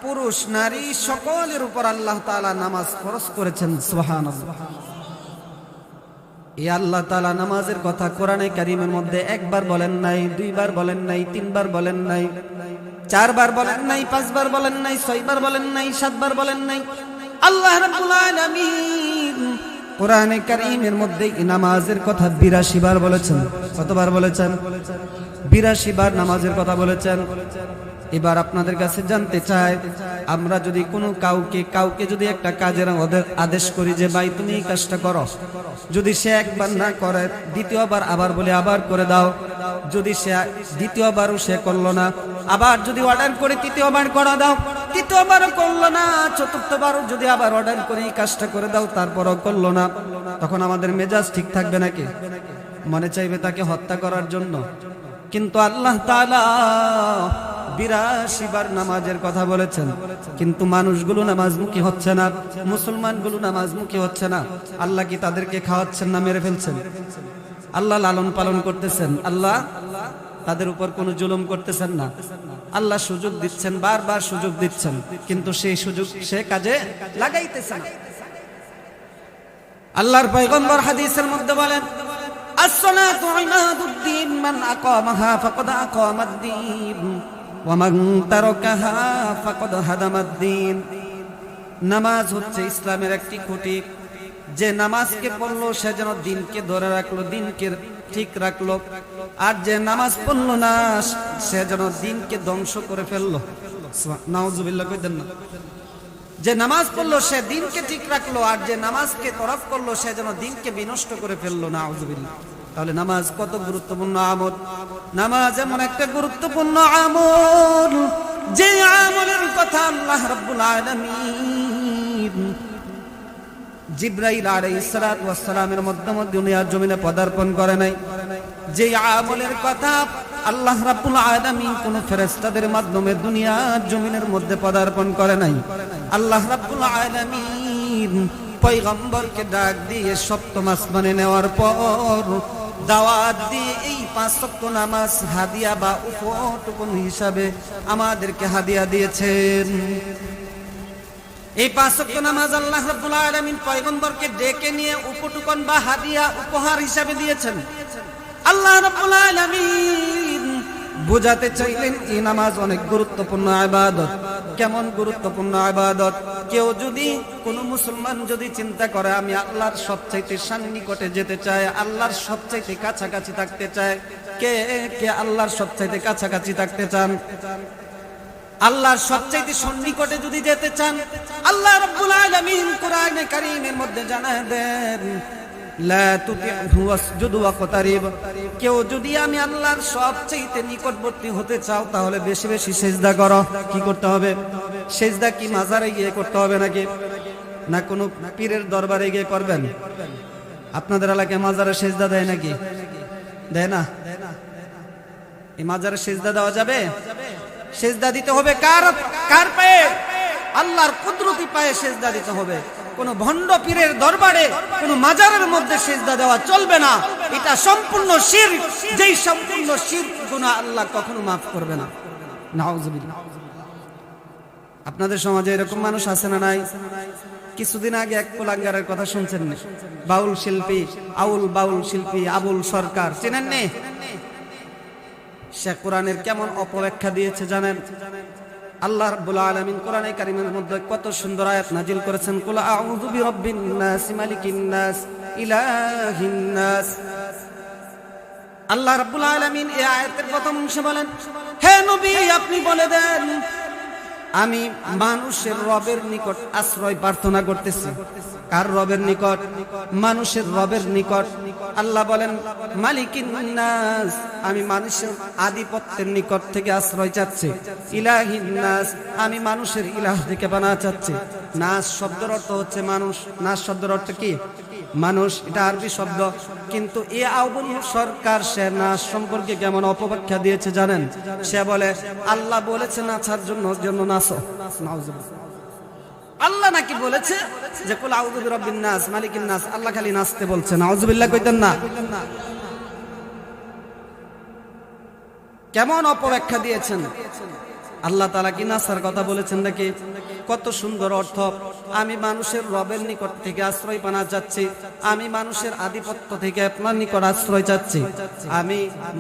পুরুষ নারী সকলের উপর আল্লাহ তাআলা নামাজ ফরজ করেছেন। সুবহানাল্লাহ। এই আল্লাহ তাআলা নামাজের কথা কোরআনে কারীমের মধ্যে একবার বলেন নাই, 2 বার বলেন নাই, 3 বার বলেন নাই, 4 বার বলেন নাই, 5 বার বলেন নাই, 6 বার বলেন নাই, 7 বার বলেন নাই। আল্লাহ রাব্বুল আলামিন কোরআনে কারীমের মধ্যে নামাজের কথা 82 বার বলেছেন। কতবার বলেছেন? 82 বার নামাজের কথা বলেছেন। এবার আপনাদের কাছে জানতে চাই, আমরা যদি কোনো কাউকে যদি একটা কাজের আদেশ করি যে ভাই তুমি এই কাজটা করো, যদি সে একবার না করে, দ্বিতীয়বার আবার বলে আবার করে দাও, যদি সে দ্বিতীয়বারও সে করলো না, আবার যদি অর্ডার করে তৃতীয়বার করা দাও, তৃতীয়বারও করলো না, চতুর্থবারও যদি আবার অর্ডার করে এই কাজটা করে দাও, তারপরও করলো না, তখন আমাদের মেজাজ ঠিক থাকবে নাকি? মনে চাইবে তাকে হত্যা করার জন্য। কিন্তু আল্লাহ তাআলা 82 বার নামাজের কথা বলেছেন, কিন্তু মানুষগুলো নামাজমুখী হচ্ছে না, মুসলমানগুলো নামাজমুখী হচ্ছে না। আল্লাহ কি তাদেরকে খাওয়াচ্ছেন না মেরে ফেলছেন? আল্লাহ লালন পালন করতেছেন। আল্লাহ তাদের উপর কোনো জুলুম করতেছেন না। আল্লাহ সুযোগ দিচ্ছেন, বারবার সুযোগ দিচ্ছেন, কিন্তু সেই সুযোগ সে কাজে লাগাইতেছে না। আল্লাহর পয়গম্বর হাদিসের মধ্যে বলেন, as-salatu imaduddin man aqamaha faqad aqamaad-din wa man tarakaha faqad hadamaad-din। নামাজ হচ্ছে ইসলামের একটি খুঁটি। যে নামাজকে পড়লো সে যেন দিনকে ধরে রাখলো, দিনকে ঠিক রাখলো। আর যে নামাজ পড়লো না সে যেন দিনকে ধ্বংস করে ফেললো। নাউজুবিল্লাহ কইতেন না। যে নামাজ পড়লো সে দিনকে ঠিক রাখলো, আর যে নামাজকে তরফ করলো সে যেন দিনকে বিনষ্ট করে ফেললো। নাউজুবিল্লাহ। তাহলে নামাজ কত গুরুত্বপূর্ণ আমল। নামাজ এমন একটা গুরুত্বপূর্ণ আমল যে আমলের কথা আল্লাহ রাব্বুল আলামিন জিবরাইল আলাইহিস সালাতু ওয়াস সালামের মাধ্যমে দুনিয়ার জমিনে পদার্পণ করে নাই। যে আমলের কথা আল্লাহ রাব্বুল আলামিন কোন ফেরেশতাদের মাধ্যমে দুনিয়ার জমিনের মধ্যে পদার্পণ করে নাই। আল্লাহ রাব্বুল আলামিন পয়গম্বরকে ডাক দিয়ে সপ্তম আসমানে নেওয়ার পর দাওয়াত দিয়ে এই 5 ওয়াক্ত নামাজ হাদিয়া বা উপটুকুন হিসাবে আমাদেরকে হাদিয়া দিয়েছেন। এই 5 ওয়াক্ত নামাজ আল্লাহ রাব্বুল আলামিন পয়গম্বরকে ডেকে নিয়ে উপটুকুন বা হাদিয়া উপহার হিসাবে দিয়েছেন। আল্লাহ রাব্বুল আলামিন বুঝাতে চাইলেন এই নামাজ অনেক গুরুত্বপূর্ণ ইবাদত। কেমন গুরুত্বপূর্ণ ইবাদত? কেউ যদি, কোন মুসলমান যদি চিন্তা করে আমি আল্লাহর সবচাইতে সান্নিকটে যেতে চাই, আল্লাহর সবচাইতে কাছাকাছি থাকতে চায়, কে কে আল্লাহর সবচাইতে কাছাকাছি থাকতে চান? আল্লাহর সবচাইতে সন্নিকটে যদি যেতে চান, আল্লাহ রাব্বুল আলামিন কোরআনে কারীমের মধ্যে জানায় দেন, লা তুতি'হু ওয়াসজুদ ওয়াকতারিব। কেউ যদি আমি আল্লাহর সবচাইতে নিকটবর্তী হতে চাও তাহলে বেশি বেশি সিজদা করো। কি করতে হবে? সিজদা কি মাজারে গিয়ে করতে হবে নাকি, না কোনো পীরের দরবারে গিয়ে করবেন? আপনাদের এলাকায় মাজারে সিজদা দেয় নাকি? দেয় না? এই মাজারে সিজদা দেওয়া যাবে? সিজদা দিতে হবে কার পায়ে? আল্লাহর কুদরতি পায়ে সিজদা দিতে হবে। কোন ভণ্ড পীরের দরবারে, কোন মাজারের মধ্যে সিজদা দেওয়া চলবে না। এটা সম্পূর্ণ শিরক, যেই সম্পূর্ণ শিরক গুনাহ আল্লাহ কখনো মাফ করবে না। নাউজুবিল্লাহ। আপনাদের সমাজে এরকম মানুষ আছে না নাই? কিছুদিন আগে এক কুলাঙ্গারের কথা শুনছেন না? বাউল শিল্পী, বাউল শিল্পী আবুল সরকার, চেনেন নে? সে কোরআনের কেমন অপব্যাখ্যা দিয়েছে জানেন? আল্লাহ রাব্বুল আলামিন কোরআনে কারীমের মধ্যে কত সুন্দর আয়াত নাজিল করেছেন। কুল আউযু বিরাব্বিন নাস মালিকিন নাস ইলাহিন নাস। আল্লাহ রাব্বুল আলামিন এই আয়াতের প্রথম অংশে বলেন, হে নবী আপনি বলে দেন আমি মানুষের রবের নিকট আশ্রয় প্রার্থনা করতেছি। কার রবের নিকট? মানুষের রবের নিকট। আল্লাহ বলেন মালিকিন নাস, আমি মানুষের আধিপত্যের নিকট থেকে আশ্রয় চাচ্ছি। ইলাহিন নাস, আমি মানুষের ইলাহ থেকে পানা চাচ্ছি। নাস শব্দের অর্থ হচ্ছে মানুষ। নাস শব্দের অর্থ কি? মানুষ। এটা আরবি শব্দ। কিন্তু এ আবুল সরকার সে নাস সম্পর্কে কেমন অপব্যাখ্যা দিয়েছে জানেন? সে বলে আল্লাহ বলেছে নাচার জন্য নাচো। আল্লাহ নাকি বলেছে যে কুল আউযু বিরাব্বিন নাস মালিকিন নাস, আল্লাহ খালি নাচতে বলছে। নাউজুবিল্লাহ কইতেন না? কেমন অপব্যাখ্যা দিয়েছেন। আল্লাহ তাআলা কি নাসার কথা বলেছেন নাকি? কত সুন্দর অর্থ। আমি মানুষের রবের নিকট থেকে আশ্রয় পানা চাচ্ছি, আমি মানুষের আধিপত্য থেকে আপনার নিকট আশ্রয় চাচ্ছি, আমি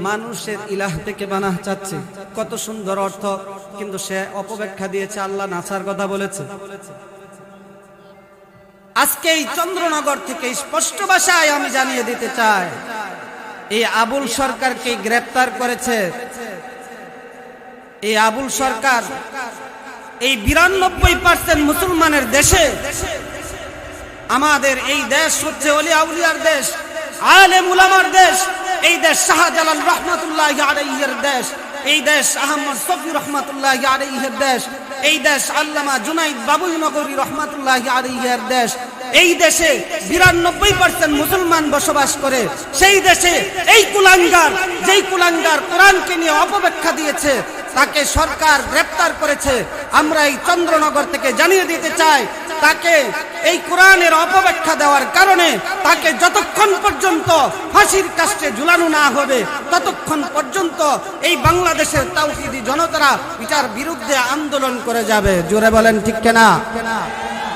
মানুষের ইলাহ থেকে পানা চাচ্ছি। কত সুন্দর অর্থ। কিন্তু সে অপব্যাখ্যা দিয়েছে, আল্লাহ নাসার কথা বলেছে। আজকে এই চন্দ্রনগর থেকে স্পষ্ট ভাষায় আমি জানিয়ে দিতে চাই, এই আবুল সরকারকে গ্রেফতার করেছে। এই আবুল সরকার এই 92% মুসলমানের দেশে, আমাদের এই দেশ হচ্ছে ওলিয়া উলিয়ার দেশ, আলেম উলামার দেশ। এই দেশ শাহজালাল রহমাতুল্লাহি আলাইহির দেশ, এই দেশ আহমদ শফি রহমাতুল্লাহি আলাইহির দেশ, এই দেশ আল্লামা জুনাইদ বাবুই নগরী রহমাতুল্লাহি আলাইহির দেশ। এই দেশে 92% মুসলমান বসবাস করে। সেই দেশে এই কুলাঙ্গার, যেই কুলাঙ্গার কোরআনকে নিয়ে অপব্যাখ্যা দিয়েছে, তাকে সরকার গ্রেফতার করেছে। আমরা এই চন্দ্রনগর থেকে জানিয়ে দিতে চাই, তাকে এই কোরআনের অপব্যাখ্যা দেওয়ার কারণে তাকে যতক্ষণ পর্যন্ত ফাঁসির কাস্টে ঝুলানো না হবে ততক্ষণ পর্যন্ত এই বাংলাদেশের তাওহীদি জনতারা এটার বিরুদ্ধে আন্দোলন করে যাবে। জোরে বলেন ঠিক কিনা?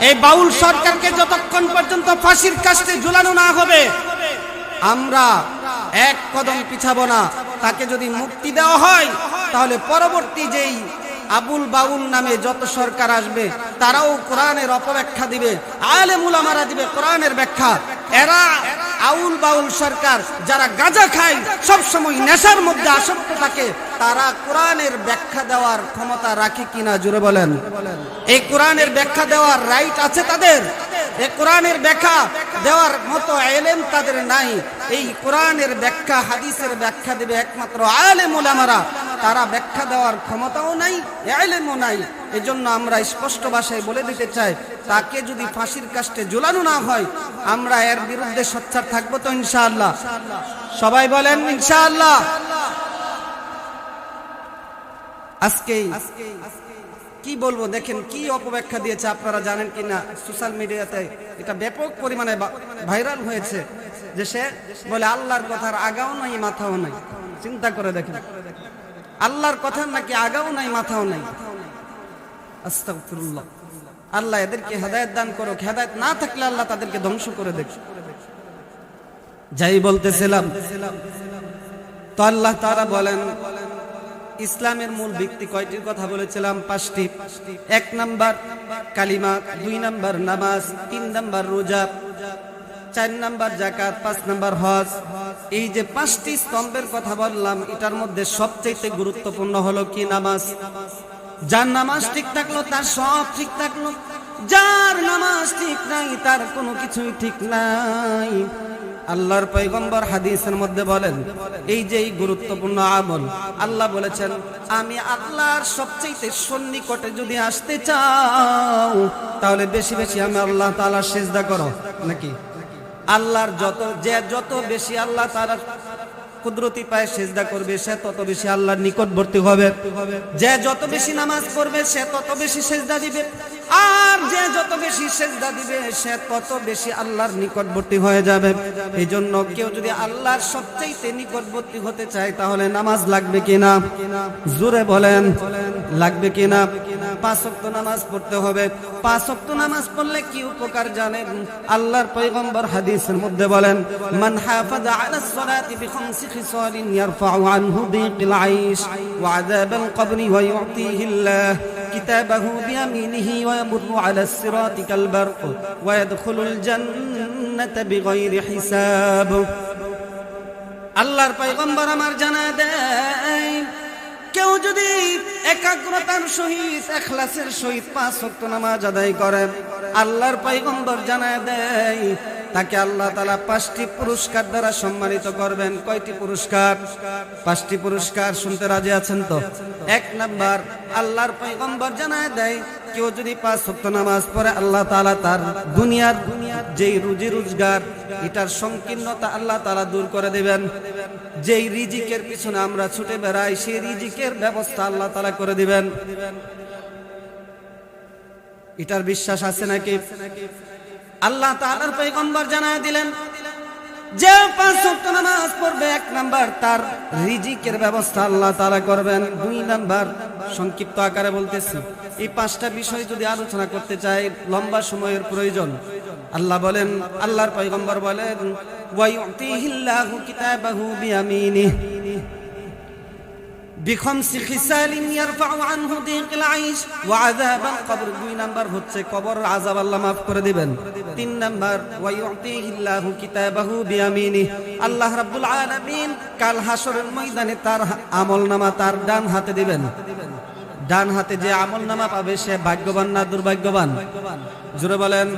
এই বাউল সরকারকে যতক্ষণ পর্যন্ত ফাঁসির কাস্টে ঝুলানো না হবে আমরা এক কদম পিছাবো না। তাকে যদি মুক্তি দেওয়া হয় তাহলে পরবর্তী যেই আবুল বাউল নামে যত সরকার আসবে তারাও কোরআনের অপব্যাখ্যা দিবে, আলেম উলামারা দিবে কোরআনের ব্যাখ্যা। এরা আউল বাউল সরকার যারা গাঁজা খায়, সব সময় নেশার মধ্যে আসক্ত থাকে, তারা কোরআনের ব্যাখ্যা দেওয়ার ক্ষমতা রাখে কিনা? জোরে বলেন। এই কোরআনের ব্যাখ্যা দেওয়ার রাইট আছে তাদের? এই কোরআনের ব্যাখ্যা দেওয়ার মতো ইলম তাদের নাই। এই কোরআনের ব্যাখ্যা, হাদিসের ব্যাখ্যা দিবে একমাত্র আলেম উলামারা। তারা ব্যাখ্যা দেওয়ার ক্ষমতাও নাই, ইলমও নাই। এজন্য আমরা স্পষ্ট ভাষায় বলে দিতে চাই, তাকে যদি ফাঁসির কাস্টে ঝুলানো না হয় আমরা এর বিরুদ্ধে সোচ্চার থাকবো তো ইনশাআল্লাহ। সবাই বলেন ইনশাআল্লাহ। আজকে কি বলবো দেখেন কি অপব্যাখ্যা দিয়েছে, আপনারা জানেন কিনা? সোশ্যাল মিডিয়াতে এটা ব্যাপক পরিমাণে ভাইরাল হয়েছে যে সে বলে আল্লাহর কথার আগাও নাই মাথাও নাই। চিন্তা করে দেখেন, আল্লাহর কথার নাকি আগাও নাই মাথাও নাই। আস্তাগফিরুল্লাহ। আল্লাহ এদেরকে হেদায়েত দান করুক। হেদায়েত না থাকলে আল্লাহ তাদেরকে ধ্বংস করে দেবে। যাই বলতেছিলাম, তো আল্লাহ তাআলা বলেন ইসলামের মূল ভিত্তি কয়টির কথা বলেছিলাম? 5টি। 1 নাম্বার কালিমা, 2 নাম্বার নামাজ, 3 নাম্বার রোজা, 4 নাম্বার যাকাত, 5 নাম্বার হজ। এই যে 5টি স্তম্ভের কথা বললাম, এটার মধ্যে সবচেয়ে গুরুত্বপূর্ণ হলো কি? নামাজ। যার নামাজ ঠিক থাকলো তার সব ঠিক থাকলো, যার নামাজ ঠিক নাই তার কোনো কিছুই ঠিক নাই। আল্লাহর পয়গম্বর হাদিসের মধ্যে বলেন এই যে এই গুরুত্বপূর্ণ আমল, আল্লাহ বলেছেন আমি আল্লাহর সবচেয়ে সন্নিকটে যদি আসতে চাও তাহলে বেশি বেশি আমি আল্লাহ তাআলার সিজদা করো। নাকি আল্লাহর যত বেশি আল্লাহ তাআলার কুদরতি পায়ে সিজদা করবে সে তত বেশি আল্লাহর নিকটবর্তী হবে। যে যত বেশি নামাজ পড়বে সে তত বেশি সিজদা দিবে, আর যে যত বেশি সিজদা দিবে সে তত বেশি আল্লাহর নিকটবর্তী হয়ে যাবে। এই জন্য কেউ যদি আল্লাহর সবচেয়ে নিকটবর্তী হতে চায় তাহলে নামাজ লাগবে কিনা? জোরে বলেন লাগবে কিনা? 5 ওয়াক্ত নামাজ পড়তে হবে। 5 ওয়াক্ত নামাজ পড়লে কি উপকার জানেন? আল্লাহর পয়গম্বর হাদিসের মধ্যে বলেন মান হাফাযা আলাস সালাতি বিখামসি খিসালিন ইয়ারফাউ আনহু দিকিল আইশ ওয়া আযাবাল কবরি ওয়া ইউতিহিল্লাহ কিতাবাহু বিয়ামিনিহি ওয়া ইয়ামুরু আলাস সিরাতি কাল বারক ওয়া ইয়াদখুলুল জান্নাতা বিগাইরি হিসাব। আল্লাহর পয়গম্বর আমার জানায় দেয় কেউ যদি একাগ্রতার সহিত ইখলাসের সহিত 5 ওয়াক্ত নামাজ আদায় করে, আল্লাহর পয়গম্বর জানায় দেয় তাকে আল্লাহ তাআলা 5টি পুরস্কার দ্বারা সম্মানিত করবেন। কয়টি পুরস্কার? 5টি পুরস্কার। শুনতে রাজি আছেন তো? 1 নাম্বার, আল্লাহর পয়গম্বর জানায় দেয় কেউ যদি 5 ওয়াক্ত নামাজ পড়ে আল্লাহ তাআলা তার দুনিয়ার যেই রুজি রোজগার এটার সংকীর্ণতা আল্লাহ তাআলা দূর করে দেবেন। যেই রিজিকের পিছনে আমরা ছুটে বেড়াই সেই রিজিকের ব্যবস্থা আল্লাহ তাআলা করে দিবেন। এটার বিশ্বাস আছে নাকি? আল্লাহ তাআলার পয়গম্বর জানায় দিলেন যে 5 ওয়াক্ত নামাজ পড়বে 1 নাম্বার তার রিজিকের ব্যবস্থা আল্লাহ তাআলা করবেন। 2 নাম্বার, সংক্ষিপ্ত আকারে বলতেছি, এই 5টা বিষয় যদি আলোচনা করতে চাই লম্বা সময়ের প্রয়োজন। আল্লাহ বলেন, আল্লাহর পয়গম্বর বলেন ওয়া ইউতিহিল্লাহু কিতাবাহু বিয়ামিনিহি বিখামসি খিসালিন ইয়ারফাউ আনহু দিকিল আইশ ওয়া আযাবাল কবর। 2 নাম্বার হচ্ছে কবরের আযাব আল্লাহ maaf করে দিবেন। 3 নাম্বার ওয়া ইউতিহিল্লাহু কিতাবাহু বিয়ামিনিহি, আল্লাহ রাব্বুল আলামিন কাল হাসরের ময়দানে তার আমলনামা তার ডান হাতে দিবেন। ডান হাতে যে আমলনামা পাবে সে ভাগ্যবান না দুর্ভাগ্যবান? জোরে বলেন।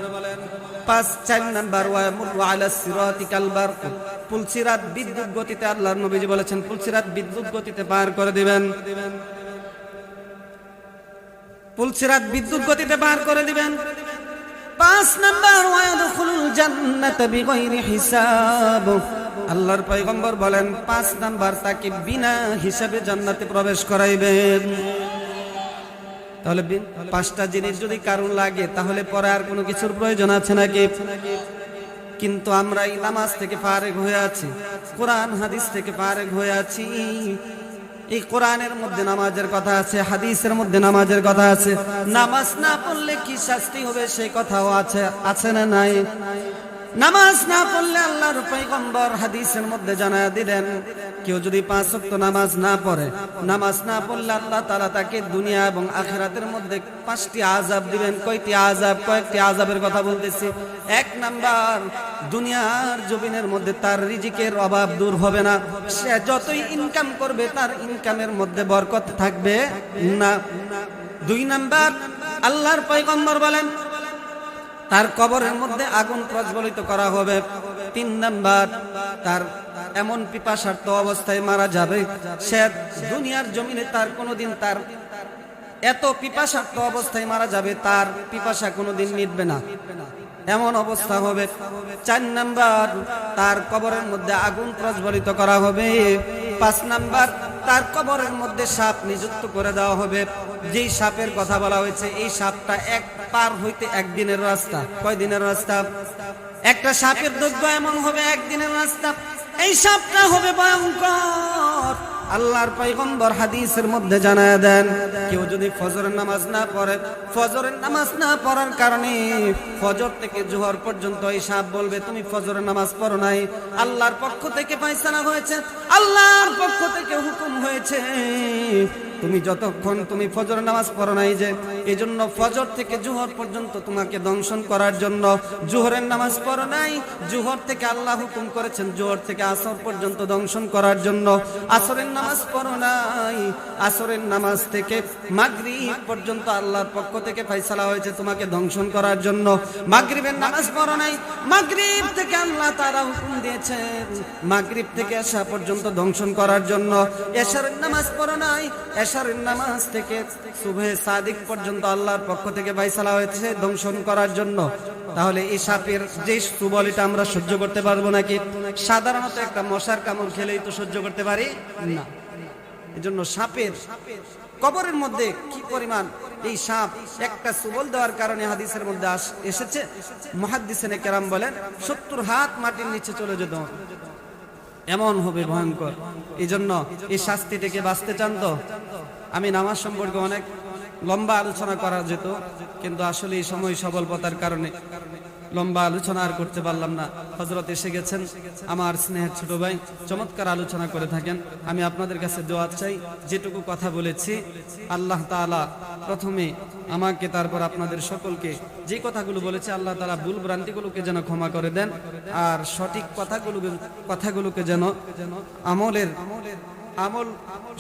4 নাম্বার ওয়া ইয়ামুরু আলাস সিরাতি কাল বারক, পুলসিরাত বিদ্যুৎ গতিতে আল্লাহর নবীজি বলেছেন পুলসিরাত বিদ্যুৎ গতিতে পার করে দিবেন। পুলসিরাত বিদ্যুৎ গতিতে পার করে দিবেন। 5 নাম্বার ওয়া ইয়াদখুলুল জান্নাতা বিগাইরি হিসাব, আল্লাহর পয়গম্বর বলেন 5 নাম্বার তাকে বিনা হিসাবে জান্নাতে প্রবেশ করাইবেন। তাহলে পাঁচটা জিনিস যদি কারণ লাগে তাহলে পরে আর কোনো কিছুর প্রয়োজন আছে নাকি? কিন্তু আমরা এই নামাজ থেকে ফারেগ হয়ে আছি, কোরআন হাদিস থেকে ফারেগ হয়ে আছি। এই কোরআনের মধ্যে নামাজের কথা আছে, হাদিসের মধ্যে নামাজের কথা আছে। নামাজ না পড়লে কি শাস্তি হবে সেই কথাও আছে না নাই? নামাজ না পড়লে আল্লাহর পয়গম্বর হাদিসের মধ্যে জানায়া দিলেন, কেউ যদি 5 ওয়াক্ত নামাজ না পড়ে, নামাজ না পড়লে আল্লাহ তাআলা তাকে দুনিয়া এবং আখিরাতের মধ্যে 5টি আযাব দিবেন। কয়টি আযাব? কয়েকটি আযাবের কথা বলতেছি। 1 নাম্বার, দুনিয়ার জমিনের মধ্যে তার রিজিকের অভাব দূর হবে না। সে যতই ইনকাম করবে তার ইনকামের মধ্যে বরকত থাকবে না। 2 নাম্বার, আল্লাহর পয়গম্বর বলেন তার কবরের মধ্যে আগুন প্রজ্বলিত করা হবে। 3 নাম্বার, তার এমন পিপাসার্ত অবস্থায় মারা যাবে, সে দুনিয়ার জমিনে তার কোনোদিন তার এত পিপাসার্ত অবস্থায় মারা যাবে, তার পিপাসা কোনোদিন মিটবে না, এমন অবস্থা হবে। 4 নাম্বার, তার কবরের মধ্যে আগুন প্রজ্বলিত করা হবে। 5 নাম্বার, তার কবরের মধ্যে সাপ নিযুক্ত করে দেওয়া হবে। যেই সাপের কথা বলা হয়েছে, এই সাপটা এক পার হইতে 1 দিনের রাস্তা। কয় দিনের রাস্তা? একটা সাপের দৈর্ঘ্য এমন হবে 1 দিনের রাস্তা। এই সাপটা হবে ভয়ঙ্কর। আল্লাহর পয়গম্বর হাদিসের মধ্যে জানায়া দেন, কেউ যদি ফজরের নামাজ না পড়ে, ফজরের নামাজ না পড়ার কারণে ফজর থেকে জোহর পর্যন্ত এই সাপ বলবে তুমি ফজরের নামাজ পড়ো নাই। আল্লাহর পক্ষ থেকে ফয়সালা হয়েছে, আল্লাহর পক্ষ থেকে হুকুম হয়েছে, তুমি যতক্ষণ তুমি ফজরের নামাজ পড়ো নাই, যে এজন্য ফজর থেকে জোহর পর্যন্ত তোমাকে দংশন করার জন্য জোহরের নামাজ পড়ো নাই। জোহর থেকে আল্লাহ হুকুম করেছেন জোহর থেকে আসর পর্যন্ত দংশন করার জন্য। আসরের নামাজ পড়ো নাই, আসরের নামাজ থেকে মাগরিব পর্যন্ত আল্লাহর পক্ষ থেকে ফয়সালা হয়েছে তোমাকে দংশন করার জন্য। মাগরিবের নামাজ পড়ো নাই, মাগরিব থেকে আল্লাহ তাআলা হুকুম দিয়েছেন মাগরিব থেকে এশা পর্যন্ত দংশন করার জন্য। এশারের নামাজ পড়ো নাই, এশারের নামাজ থেকে সুবহে সাদিক পর্যন্ত আল্লাহর পক্ষ থেকে ফয়সালা হয়েছে দংশন করার জন্য। তাহলে এই সাপের যে সুবল, এটা আমরা সহ্য করতে পারবো নাকি? সাধারণত একটা মশার কামড় খেলেই তো সহ্য করতে পারি না। এজন্য সাপের কবরের মধ্যে কি পরিমাণ এই সাপ একটা সুবল দেওয়ার কারণে হাদিসের মধ্যে এসেছে, মুহাদ্দিসিনে কেরাম বলেন 70 হাত মাটির নিচে চলে যেত, এমন হবে ভয়ঙ্কর। এই জন্য এই শাস্তি থেকে বাঁচতে চান তো? আমি নামাজ সম্পর্কে অনেক লম্বা আলোচনা করা যেত, কিন্তু আসলে এই সময় স্বল্পতার কারণে লম্বা আলোচনা আর করতে পারলাম না। হযরত এসে গেছেন, আমার স্নেহের ছোট ভাই চমৎকার আলোচনা করে থাকেন। আমি আপনাদের কাছে দোয়া চাই, যেটুকু কথা বলেছি আল্লাহ তাআলা প্রথমে আমাকে, তারপর আপনাদের সকলকে যে কথাগুলো বলেছে আল্লাহ তাআলা ভুল ভ্রান্তিগুলোকে যেন ক্ষমা করে দেন, আর সঠিক কথাগুলোকে যেন আমল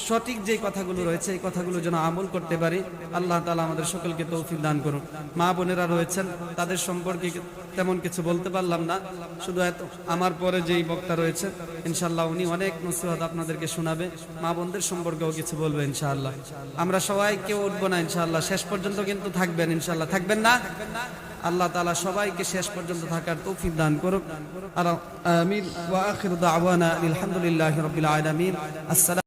সঠিক যে কথাগুলো রয়েছে এই কথাগুলো যেন আমল করতে পারি। আল্লাহ তাআলা আমাদের সকলকে তৌফিক দান করুন। মা বোনেরা রয়েছেন, তাদের সম্পর্কে তেমন কিছু বলতে পারলাম না, শুধু এত আমার পরে যেই বক্তা রয়েছে ইনশাআল্লাহ উনি অনেক নসিহত আপনাদেরকে শোনাবে, মা বোনদের সম্পর্কেও কিছু বলবে ইনশাআল্লাহ। আমরা সবাই কেউ উঠবো না ইনশাআল্লাহ, শেষ পর্যন্ত কিন্তু থাকবেন ইনশাআল্লাহ। থাকবেন না? আল্লাহ তাআলা সবাইকে শেষ পর্যন্ত থাকার তৌফিক দান করুন। আমিন ওয়া আখিরু দাওয়ানা আলহামদুলিল্লাহি রাব্বিল আলামিন। আসসালামু